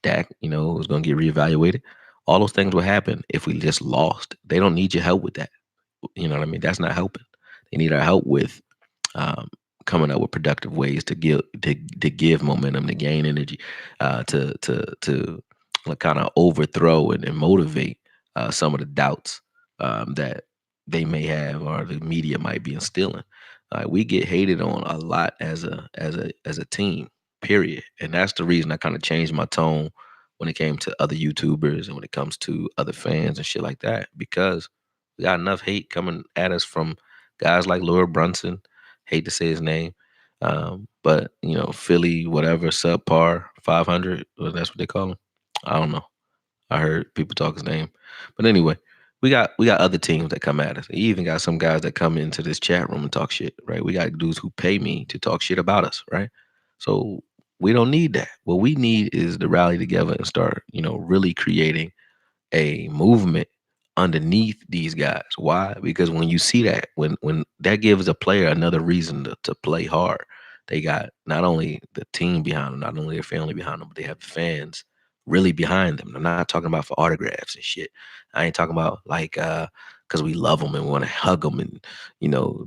Dak, is gonna get reevaluated. All those things will happen if we just lost. They don't need your help with that. You know what I mean? That's not helping. They need our help with um, coming up with productive ways to give momentum, to gain energy, to kind of overthrow and motivate some of the doubts that they may have or the media might be instilling. We get hated on a lot as a team, period, and that's the reason I kind of changed my tone when it came to other YouTubers and when it comes to other fans and shit like that because we got enough hate coming at us from guys like Laura Brunson. Hate to say his name, but Philly, whatever, subpar 500. Well, that's what they call him. I don't know. I heard people talk his name, but anyway, we got other teams that come at us. We even got some guys that come into this chat room and talk shit. Right? We got dudes who pay me to talk shit about us. Right? So we don't need that. What we need is to rally together and start, really creating a movement underneath these guys. Why? Because when you see that, when that gives a player another reason to play hard. They got not only the team behind them, not only their family behind them, but they have the fans really behind them. I'm not talking about for autographs and shit. I ain't talking about like because we love them and want to hug them and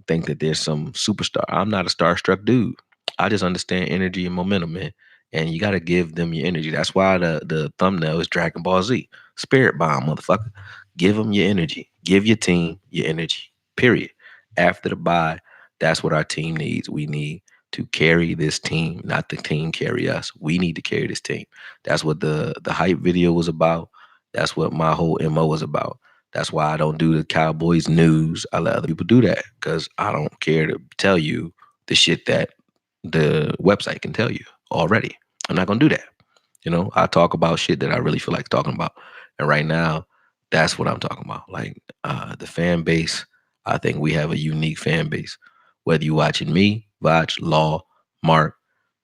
think that there's some superstar. I'm not a starstruck dude. I just understand energy and momentum, man. And you got to give them your energy. That's why the thumbnail is Dragon Ball Z. Spirit bomb, motherfucker. Give them your energy. Give your team your energy. Period. After the bye, that's what our team needs. We need to carry this team, not the team carry us. We need to carry this team. That's what the hype video was about. That's what my whole MO was about. That's why I don't do the Cowboys news. I let other people do that because I don't care to tell you the shit that the website can tell you already. I'm not gonna do that. I talk about shit that I really feel like talking about. And right now, that's what I'm talking about. Like the fan base, I think we have a unique fan base. Whether you watching me, Vach, Law, Mark,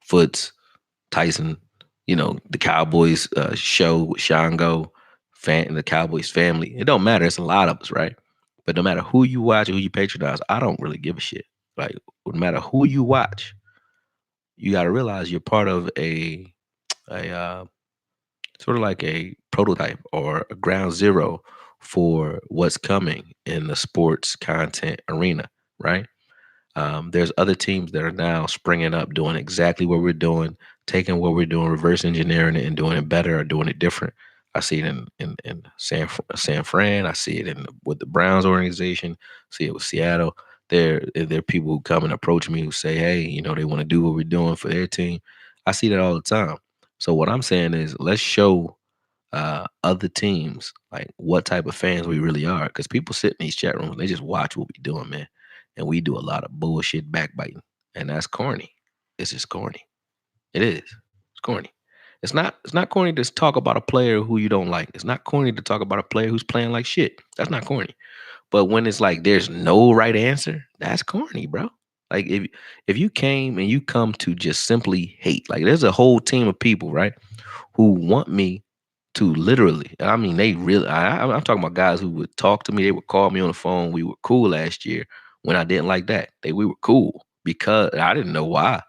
Foots, Tyson, the Cowboys show with Shango, the Cowboys family. It don't matter. It's a lot of us, right? But no matter who you watch or who you patronize, I don't really give a shit. Like, no matter who you watch, you got to realize you're part of a sort of like a prototype or a ground zero for what's coming in the sports content arena, right? There's other teams that are now springing up, doing exactly what we're doing, taking what we're doing, reverse engineering it, and doing it better or doing it different. I see it in San Fran. I see it with the Browns organization. See it with Seattle. There are people who come and approach me who say, "Hey, they want to do what we're doing for their team." I see that all the time. So what I'm saying is, let's show other teams like what type of fans we really are, because people sit in these chat rooms, they just watch what we doing, man, and we do a lot of bullshit backbiting, and that's corny. It's just corny. It is. It's corny. It's not corny to talk about a player who you don't like. It's not corny to talk about a player who's playing like shit. That's not corny. But when it's like there's no right answer, that's corny, bro. Like if you came and you come to just simply hate, like there's a whole team of people, right, who want me to literally, I mean, they really, I'm talking about guys who would talk to me. They would call me on the phone. We were cool last year when I didn't like that. We were cool because I didn't know why.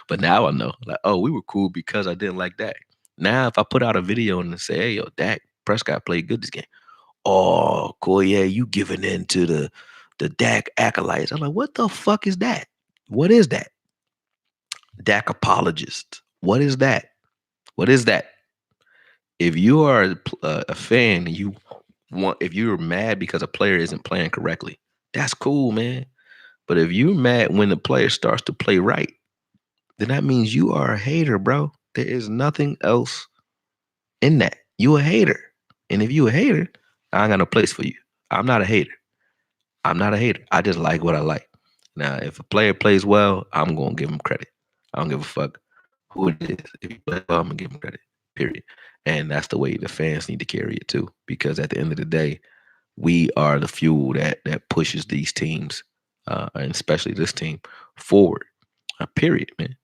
But now I know, like, oh, we were cool because I didn't like that. Now, if I put out a video and say, hey, yo, Dak Prescott played good this game. Oh, cool, yeah, you giving in to the Dak acolytes. I'm like, what the fuck is that? What is that? Dak apologist. What is that? What is that? If you are a fan and if you're mad because a player isn't playing correctly, that's cool, man. But if you're mad when the player starts to play right, then that means you are a hater, bro. There is nothing else in that. You a hater. And if you a hater, I ain't got no place for you. I'm not a hater. I'm not a hater. I just like what I like. Now, if a player plays well, I'm gonna give him credit. I don't give a fuck who it is. If he plays well, I'm gonna give him credit. Period. And that's the way the fans need to carry it too. Because at the end of the day, we are the fuel that pushes these teams, and especially this team, forward. Period, man.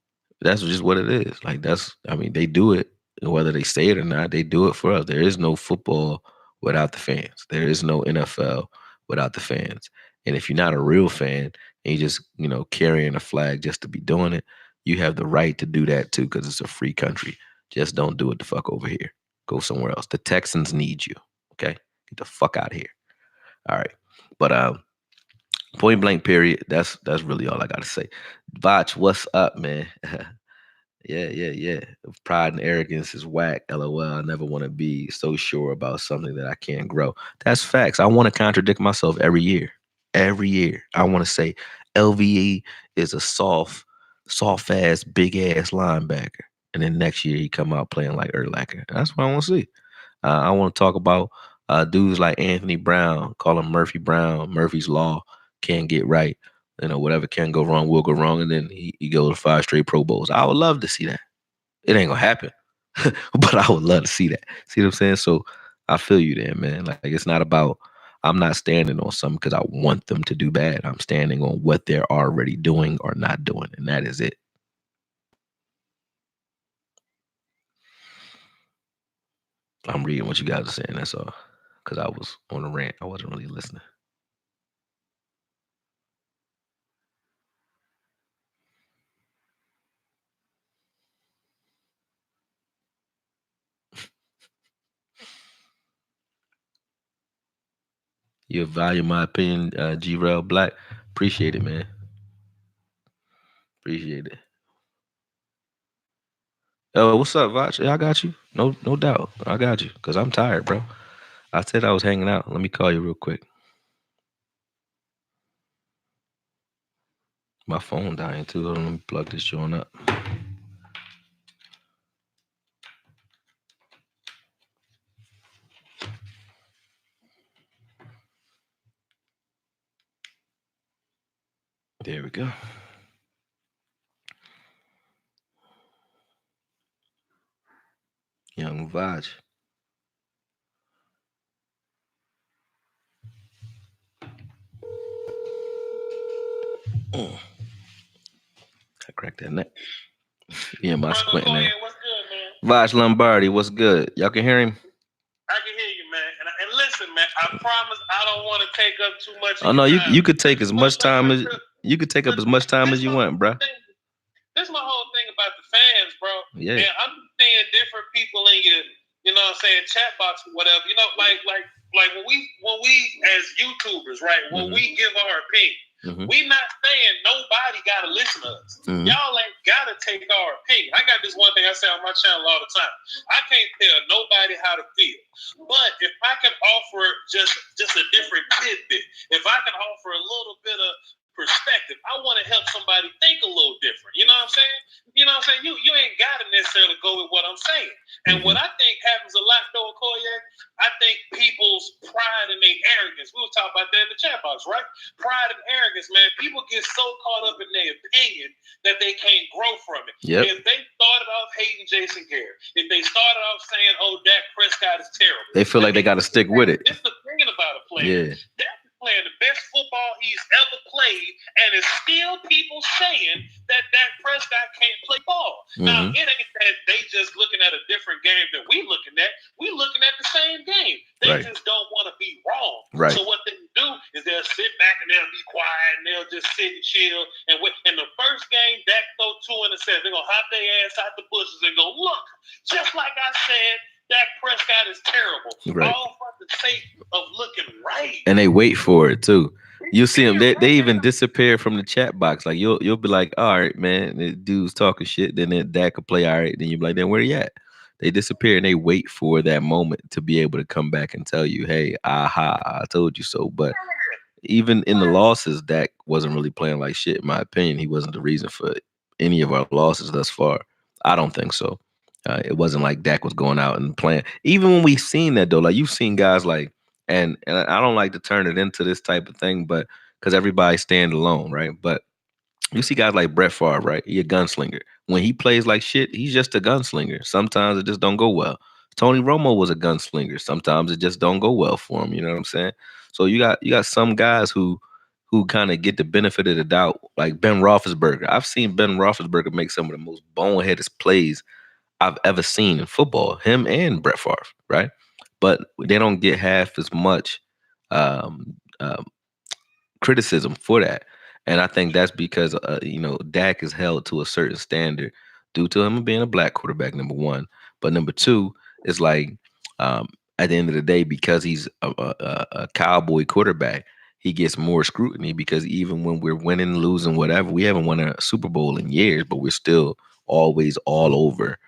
That's just what it is. Like I mean, they do it whether they say it or not. They do it for us. There is no football without the fans. There is no NFL without the fans. And if you're not a real fan and you just carrying a flag just to be doing it, you have the right to do that too because it's a free country. Just don't do it the fuck over here. Go somewhere else. The Texans need you. Okay, get the fuck out of here. All right, but point blank period. That's really all I gotta say. Vach, what's up, man? Yeah. Pride and arrogance is whack. LOL. I never want to be so sure about something that I can't grow. That's facts. I want to contradict myself every year. Every year. I want to say LVE is a soft ass, big ass linebacker. And then next year he come out playing like Urlacher. That's what I want to see. I want to talk about dudes like Anthony Brown, call him Murphy Brown, Murphy's Law, can't get right. Whatever can go wrong will go wrong. And then he goes to 5 straight Pro Bowls. I would love to see that. It ain't gonna happen, but I would love to see that. See what I'm saying? So I feel you there, man. Like it's not about, I'm not standing on something because I want them to do bad. I'm standing on what they're already doing or not doing. And that is it. I'm reading what you guys are saying. That's all. Because I was on a rant. I wasn't really listening. You value my opinion, G-Rel Black. Appreciate it, man. Appreciate it. Oh, what's up, Vach? Yeah, I got you. No doubt. I got you. Because I'm tired, bro. I said I was hanging out. Let me call you real quick. My phone dying too. Hold on, let me plug this joint up. There we go. Young Vaj. I cracked that neck. Yeah, my squinting there. What's good, man? Vaj Lombardi, what's good? Y'all can hear him? I can hear you, man. And listen, man, I promise I don't want to take up too much of Oh no, your you time. you could take as much time as you could take up But as much time as this you my want, whole bruh. thing. This my whole thing about the fans, bro. Yeah. And I'm seeing different people in your, you know what I'm saying, chat box or whatever. You know, like when we as YouTubers, right, when we give our opinion, we not saying nobody gotta listen to us. Y'all ain't gotta take our opinion. I got this one thing I say on my channel all the time. I can't tell nobody how to feel. But if I can offer just a different tidbit, if I can offer a little bit of perspective, I want to help somebody think a little different. You know what I'm saying? You know what I'm saying? You ain't got to necessarily go with what I'm saying. And what I think happens a lot, though, AKOYE, I think people's pride and their arrogance. We were talking about that in the chat box, right? Pride and arrogance, man. People get so caught up in their opinion that they can't grow from it. Yep. If they started off hating Jason Garrett, if they started off saying, "Oh, Dak Prescott is terrible," they feel like they got to stick with it. It's the thing about a player. Yeah. Playing the best football he's ever played, and it's still people saying that Dak Prescott can't play ball. Now, it ain't that they just looking at a different game that we looking at. We looking at the same game. They just don't want to be wrong. Right. So what they do is they'll sit back and they'll be quiet and they'll just sit and chill. And in the first game, Dak throw 2 interceptions. They're going to hop their ass out the bushes and go, look, just like I said, Dak Prescott is terrible. Right. All for the sake of looking right. And they wait for it too. You see them, they even disappear from the chat box. Like you'll be like, all right, man, this dude's talking shit. Then Dak could play all right. Then you be like, then where he at? They disappear and they wait for that moment to be able to come back and tell you, hey, aha, I told you so. But even in the losses, Dak wasn't really playing like shit, in my opinion. He wasn't the reason for any of our losses thus far. I don't think so. It wasn't like Dak was going out and playing. Even when we've seen that, though, like you've seen guys like, and I don't like to turn it into this type of thing, but because everybody stand alone, right? But you see guys like Brett Favre, right? He a gunslinger. When he plays like shit, he's just a gunslinger. Sometimes it just don't go well. Tony Romo was a gunslinger. Sometimes it just don't go well for him. You know what I'm saying? So you got some guys who kind of get the benefit of the doubt, like Ben Roethlisberger. I've seen Ben Roethlisberger make some of the most boneheaded plays I've ever seen in football. Him and Brett Favre, right? But they don't get half as much um, um, criticism for that. And I think that's because Dak is held to a certain standard due to him being a black quarterback, number one. But number two, it's like um, at the end of the day, because he's a Cowboy quarterback, he gets more scrutiny because even when we're winning, losing, whatever, we haven't won a Super Bowl in years, but we're still always all over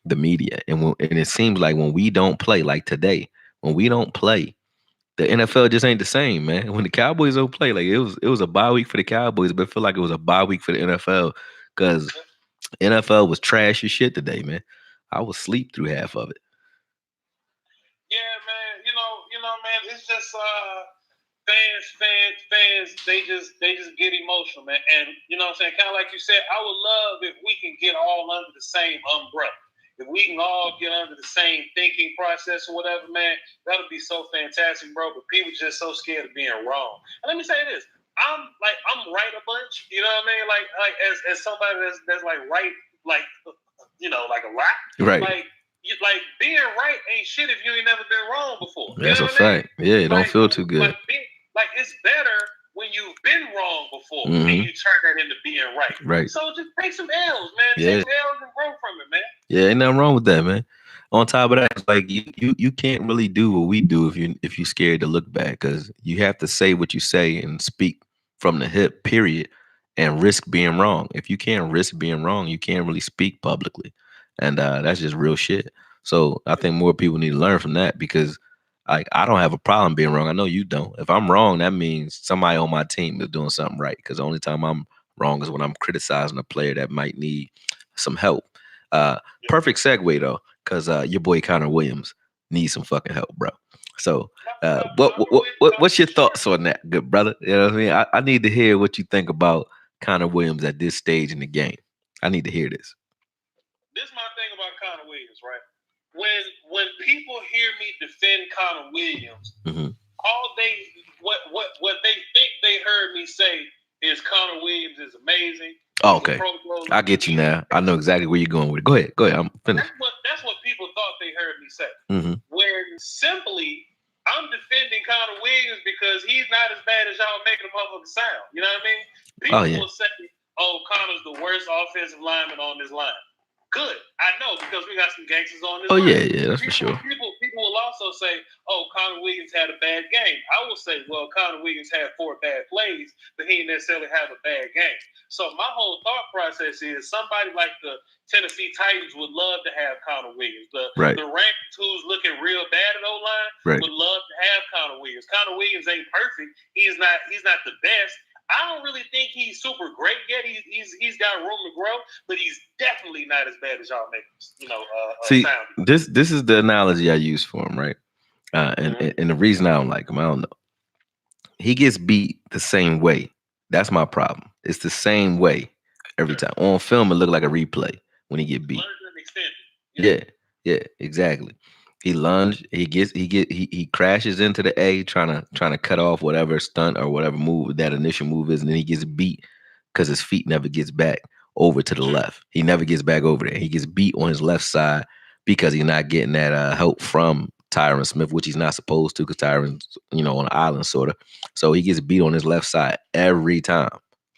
the media. And it seems like when we don't play, like today, when we don't play, the NFL just ain't the same, man. When the Cowboys don't play, like it was a bye week for the Cowboys, but I feel like it was a bye week for the NFL because NFL was trash as shit today, man. I was asleep through half of it. Yeah, man. You know, man. It's just fans. They just get emotional, man. And you know what I'm saying? Kind of like you said, I would love if we can get all under the same umbrella. If we can all get under the same thinking process or whatever, man, that'll be so fantastic, bro. But people just so scared of being wrong. And let me say this. I'm right a bunch. You know what I mean? Like as somebody that's like right, like like a lot. Right. Like being right ain't shit if you ain't never been wrong before. That's a fact. Yeah, it don't feel too good. Like it's better when you've been wrong before and you turn that into being right. Right. So just take some L's, man. Yeah. Take some L's and grow from it, man. Yeah, ain't nothing wrong with that, man. On top of that, it's like you can't really do what we do if you're scared to look back, because you have to say what you say and speak from the hip, period, and risk being wrong. If you can't risk being wrong, you can't really speak publicly, and that's just real shit. So I think more people need to learn from that, because I don't have a problem being wrong. I know you don't. If I'm wrong, that means somebody on my team is doing something right, because the only time I'm wrong is when I'm criticizing a player that might need some help. Perfect segue though, because your boy Connor Williams needs some fucking help, bro. So, what's your thoughts on that, good brother? You know what I mean? I need to hear what you think about Connor Williams at this stage in the game. I need to hear this. This is my thing about Connor Williams, right? When people hear me defend Connor Williams, all what they think they heard me say is Connor Williams is amazing. Oh, okay, I get you now. I know exactly where you're going with it. Go ahead. I'm finished. That's what people thought they heard me say. When simply I'm defending Connor Williams because he's not as bad as y'all making him up sound. You know what I mean? People will say, "Oh, Connor's the worst offensive lineman on this line." Good, I know, because we got some gangsters on this. Oh line. Yeah, that's for sure. People will also say, "Oh, Connor Williams had a bad game." I will say, "Well, Connor Williams had 4 bad plays, but he didn't necessarily have a bad game." So my whole thought process is somebody like the Tennessee Titans would love to have Connor Williams. The Rams, who's looking real bad at O-line, would love to have Connor Williams. Connor Williams ain't perfect. He's not the best. I don't really think he's super great yet. He's got room to grow, but he's definitely not as bad as y'all make him. See, this is the analogy I use for him, right? And the reason I don't like him, I don't know. He gets beat the same way. That's my problem. It's the same way every time. On film, it look like a replay when he get beat. Yeah, exactly. He lunge, he crashes into the A, trying to cut off whatever stunt or whatever move that initial move is, and then he gets beat because his feet never gets back over to the left. He never gets back over there. He gets beat on his left side because he's not getting that help from Tyron Smith, which he's not supposed to, because Tyron's on an island sort of. So he gets beat on his left side every time.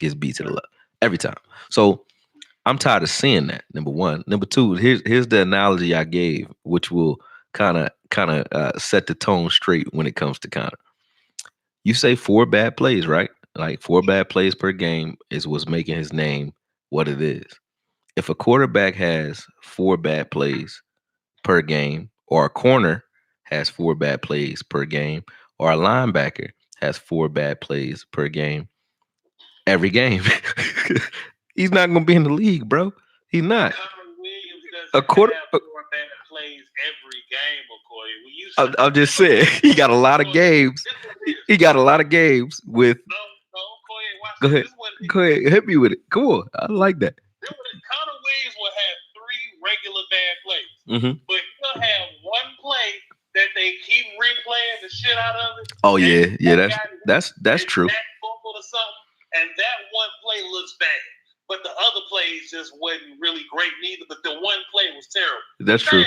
Gets beat to the left every time. So I'm tired of seeing that. Number one. Number two. Here's the analogy I gave, which will kind of set the tone straight when it comes to Connor. You say 4 bad plays, right? Like 4 bad plays per game is what's making his name what it is. If a quarterback has 4 bad plays per game, or a corner has 4 bad plays per game, or a linebacker has 4 bad plays per game, every game, he's not going to be in the league, bro. He's not. A quarter. Plays every game, AKOYE. I'm just saying, he got a lot of games. He got a lot of games with. No, AKOYE, go ahead. Go ahead. Hit me with it. Come on. I like that. Connor Williams will have 3 regular bad plays, but he'll have 1 play that they keep replaying the shit out of it. Oh yeah, that's true. Or something, and that 1 play looks bad. But the other plays just wasn't really great neither. But the 1 play was terrible. That's true.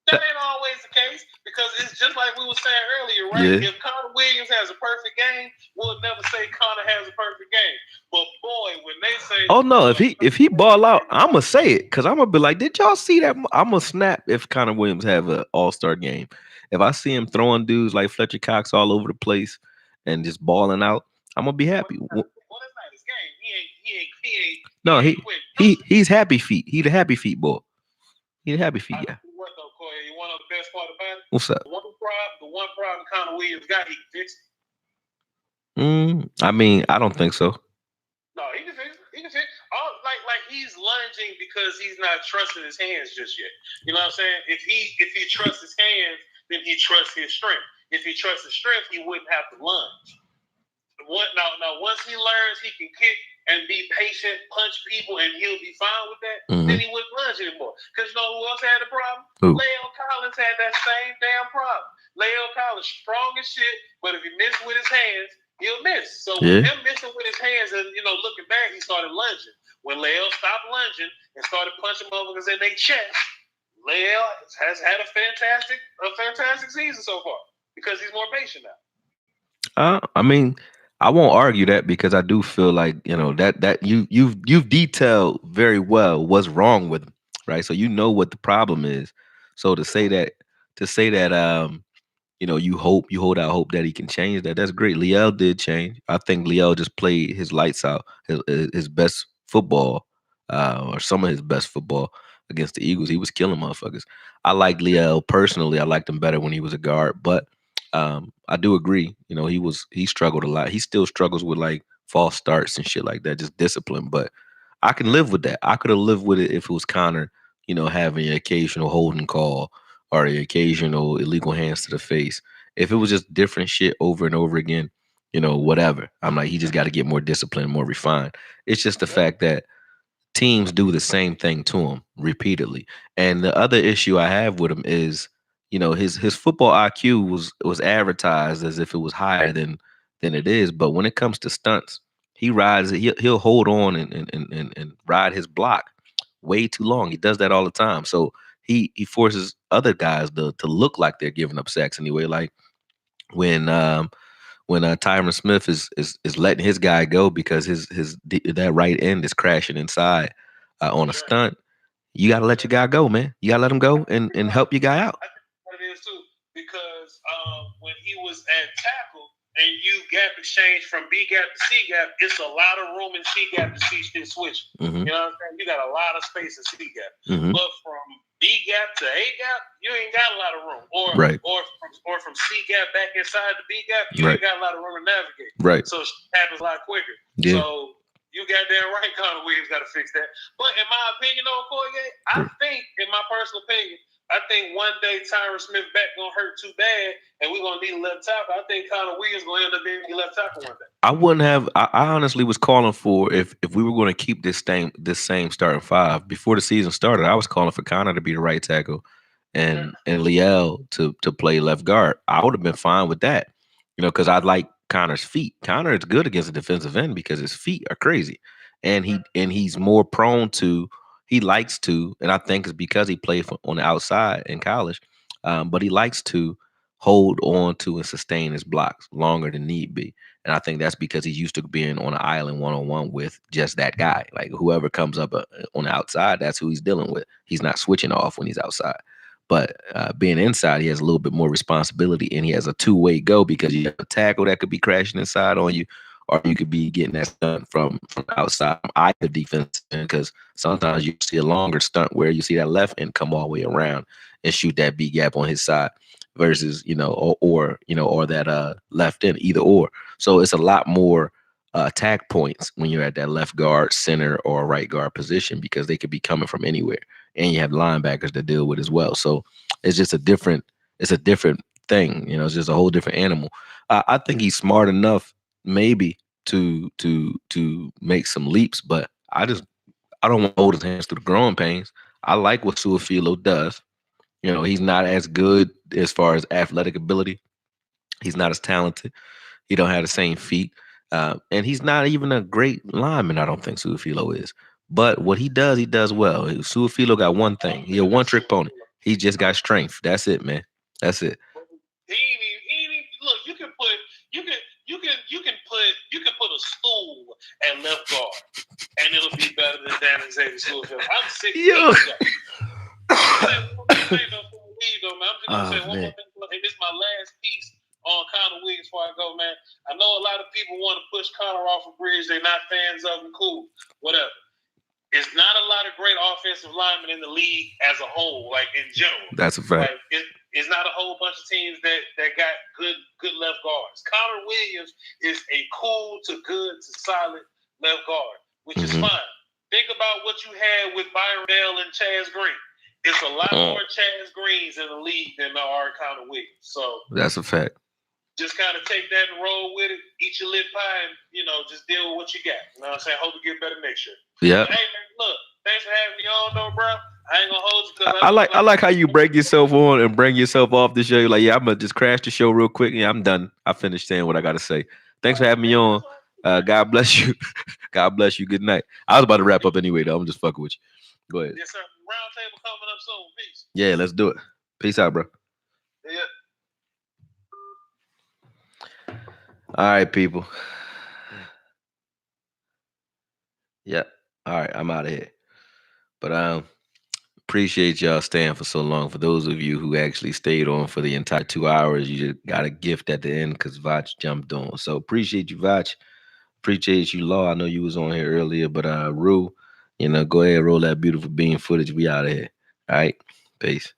That ain't always the case, because it's just like we were saying earlier, right? Yeah. If Connor Williams has a perfect game, we'll never say Connor has a perfect game. But boy, when they say, "Oh no, if he ball out, I'ma say it, because I'm gonna be like, did y'all see that?" I'm gonna snap if Connor Williams have an all-star game. If I see him throwing dudes like Fletcher Cox all over the place and just balling out, I'm gonna be happy. Well, that's not his game. He ain't. No, he's happy feet. He the happy feet boy. He the happy feet guy. What though, AKOYE? You want to know the best part about it? What's up? The one problem Connor Williams got, he can fix it. I mean, I don't think so. No, he can fix it. He can fix it. Like he's lunging because he's not trusting his hands just yet. You know what I'm saying? If he trusts his hands, then he trusts his strength. If he trusts his strength, he wouldn't have to lunge. Now, once he learns he can kick and be patient, punch people, and he'll be fine with that, then he wouldn't lunge anymore. Because you know who else had a problem? Leo Collins had that same damn problem. Leo Collins, strong as shit, but if he missed with his hands, he'll miss. So with him missing with his hands and looking back, he started lunging. When Leo stopped lunging and started punching motherfuckers in their chest, Leo has had a fantastic season so far because he's more patient now. I mean, I won't argue that, because I do feel like that you've detailed very well what's wrong with him, right? So you know what the problem is. So to say that you hold out hope that he can change that. That's great. Liel did change. I think Liel just played his lights out, his best football, or some of his best football against the Eagles. He was killing motherfuckers. I like Liel personally. I liked him better when he was a guard, but I do agree. He struggled a lot. He still struggles with like false starts and shit like that, just discipline. But I can live with that. I could have lived with it if it was Connor, having an occasional holding call or the occasional illegal hands to the face. If it was just different shit over and over again, whatever. I'm like, he just got to get more disciplined, more refined. It's just the fact that teams do the same thing to him repeatedly. And the other issue I have with him is, his football IQ was advertised as if it was higher than it is. But when it comes to stunts, he rides it. He'll hold on and ride his block way too long. He does that all the time. So he forces other guys to look like they're giving up sacks anyway. Like when Tyron Smith is letting his guy go because that right end is crashing inside on a stunt. You got to let your guy go, man. You got to let him go and help your guy out. I think what it is too, because when he was at tackle and you gap exchange from B gap to C gap, it's a lot of room in C gap to C switch. Mm-hmm. You know what I'm saying? You got a lot of space in C gap, mm-hmm. but from B gap to A gap, you ain't got a lot of room. Or right. or from C gap back inside the B gap, you right. ain't got a lot of room to navigate. Right. So it happens a lot quicker. Yeah. So you goddamn right, Connor Williams got to fix that. But in my opinion, I think, in my personal opinion, I think one day Tyron Smith back gonna hurt too bad, and we're gonna need a left tackle. I think Connor Williams gonna end up being the left tackle one day. I wouldn't have. I honestly was calling for if we were going to keep this same starting five before the season started. I was calling for Connor to be the right tackle, and Liel to play left guard. I would have been fine with that, because I like Connor's feet. Connor is good against a defensive end because his feet are crazy, and he's more prone to. He likes to, and I think it's because he played on the outside in college, but he likes to hold on to and sustain his blocks longer than need be. And I think that's because he's used to being on an island one-on-one with just that guy. Like whoever comes up on the outside, that's who he's dealing with. He's not switching off when he's outside. But being inside, he has a little bit more responsibility, and he has a two-way go because you have a tackle that could be crashing inside on you, or you could be getting that stunt from outside either defense. Because sometimes you see a longer stunt where you see that left end come all the way around and shoot that B gap on his side versus, or that left end, either or. So it's a lot more attack points when you're at that left guard, center, or right guard position because they could be coming from anywhere. And you have linebackers to deal with as well. So it's just a different thing. It's just a whole different animal. I think he's smart enough maybe to make some leaps, but I don't want to hold his hands through the growing pains. I like what Suafilo does. He's not as good as far as athletic ability. He's not as talented. He don't have the same feet. And he's not even a great lineman, I don't think Suafilo is. But what he does well. Suafilo got one thing. He a one-trick pony. He just got strength. That's it, man. That's it. Look, you can put a stool at left guard, and it'll be better than Dan Xavier Suafilo. I'm 6 feet. I'm just gonna say one more thing, and this is my last piece on Connor Williams before I go, man. I know a lot of people want to push Connor off a bridge. They're not fans of him. Cool, whatever. It's not a lot of great offensive linemen in the league as a whole, like in general. That's a fact. Like, it's not a whole bunch of teams that got good left guards. Connor Williams is a cool to good to solid left guard, which is fine. Think about what you had with Byron Bell and Chaz Green. It's a lot more Chaz Greens in the league than there are Connor Williams. So that's a fact. Just kind of take that and roll with it, eat your lip pie, and, just deal with what you got. You know what I'm saying? Hope to get better next year. Yeah. Hey, man, look, thanks for having me on, though, bro. I ain't going to hold you. I like how you break yourself on and bring yourself off the show. You're like, yeah, I'm going to just crash the show real quick. Yeah, I'm done. I finished saying what I got to say. Thanks for having me on. God bless you. God bless you. Good night. I was about to wrap up anyway, though. I'm just fucking with you. Go ahead. Yes, sir. Round table coming up soon. Peace. Yeah, let's do it. Peace out, bro. Yeah. All right, people. Yeah. All right, I'm out of here. But appreciate y'all staying for so long. For those of you who actually stayed on for the entire 2 hours, you just got a gift at the end because Vach jumped on. So appreciate you, Vach. Appreciate you, Law. I know you was on here earlier, but Rue, go ahead, roll that beautiful bean footage. We out of here. All right. Peace.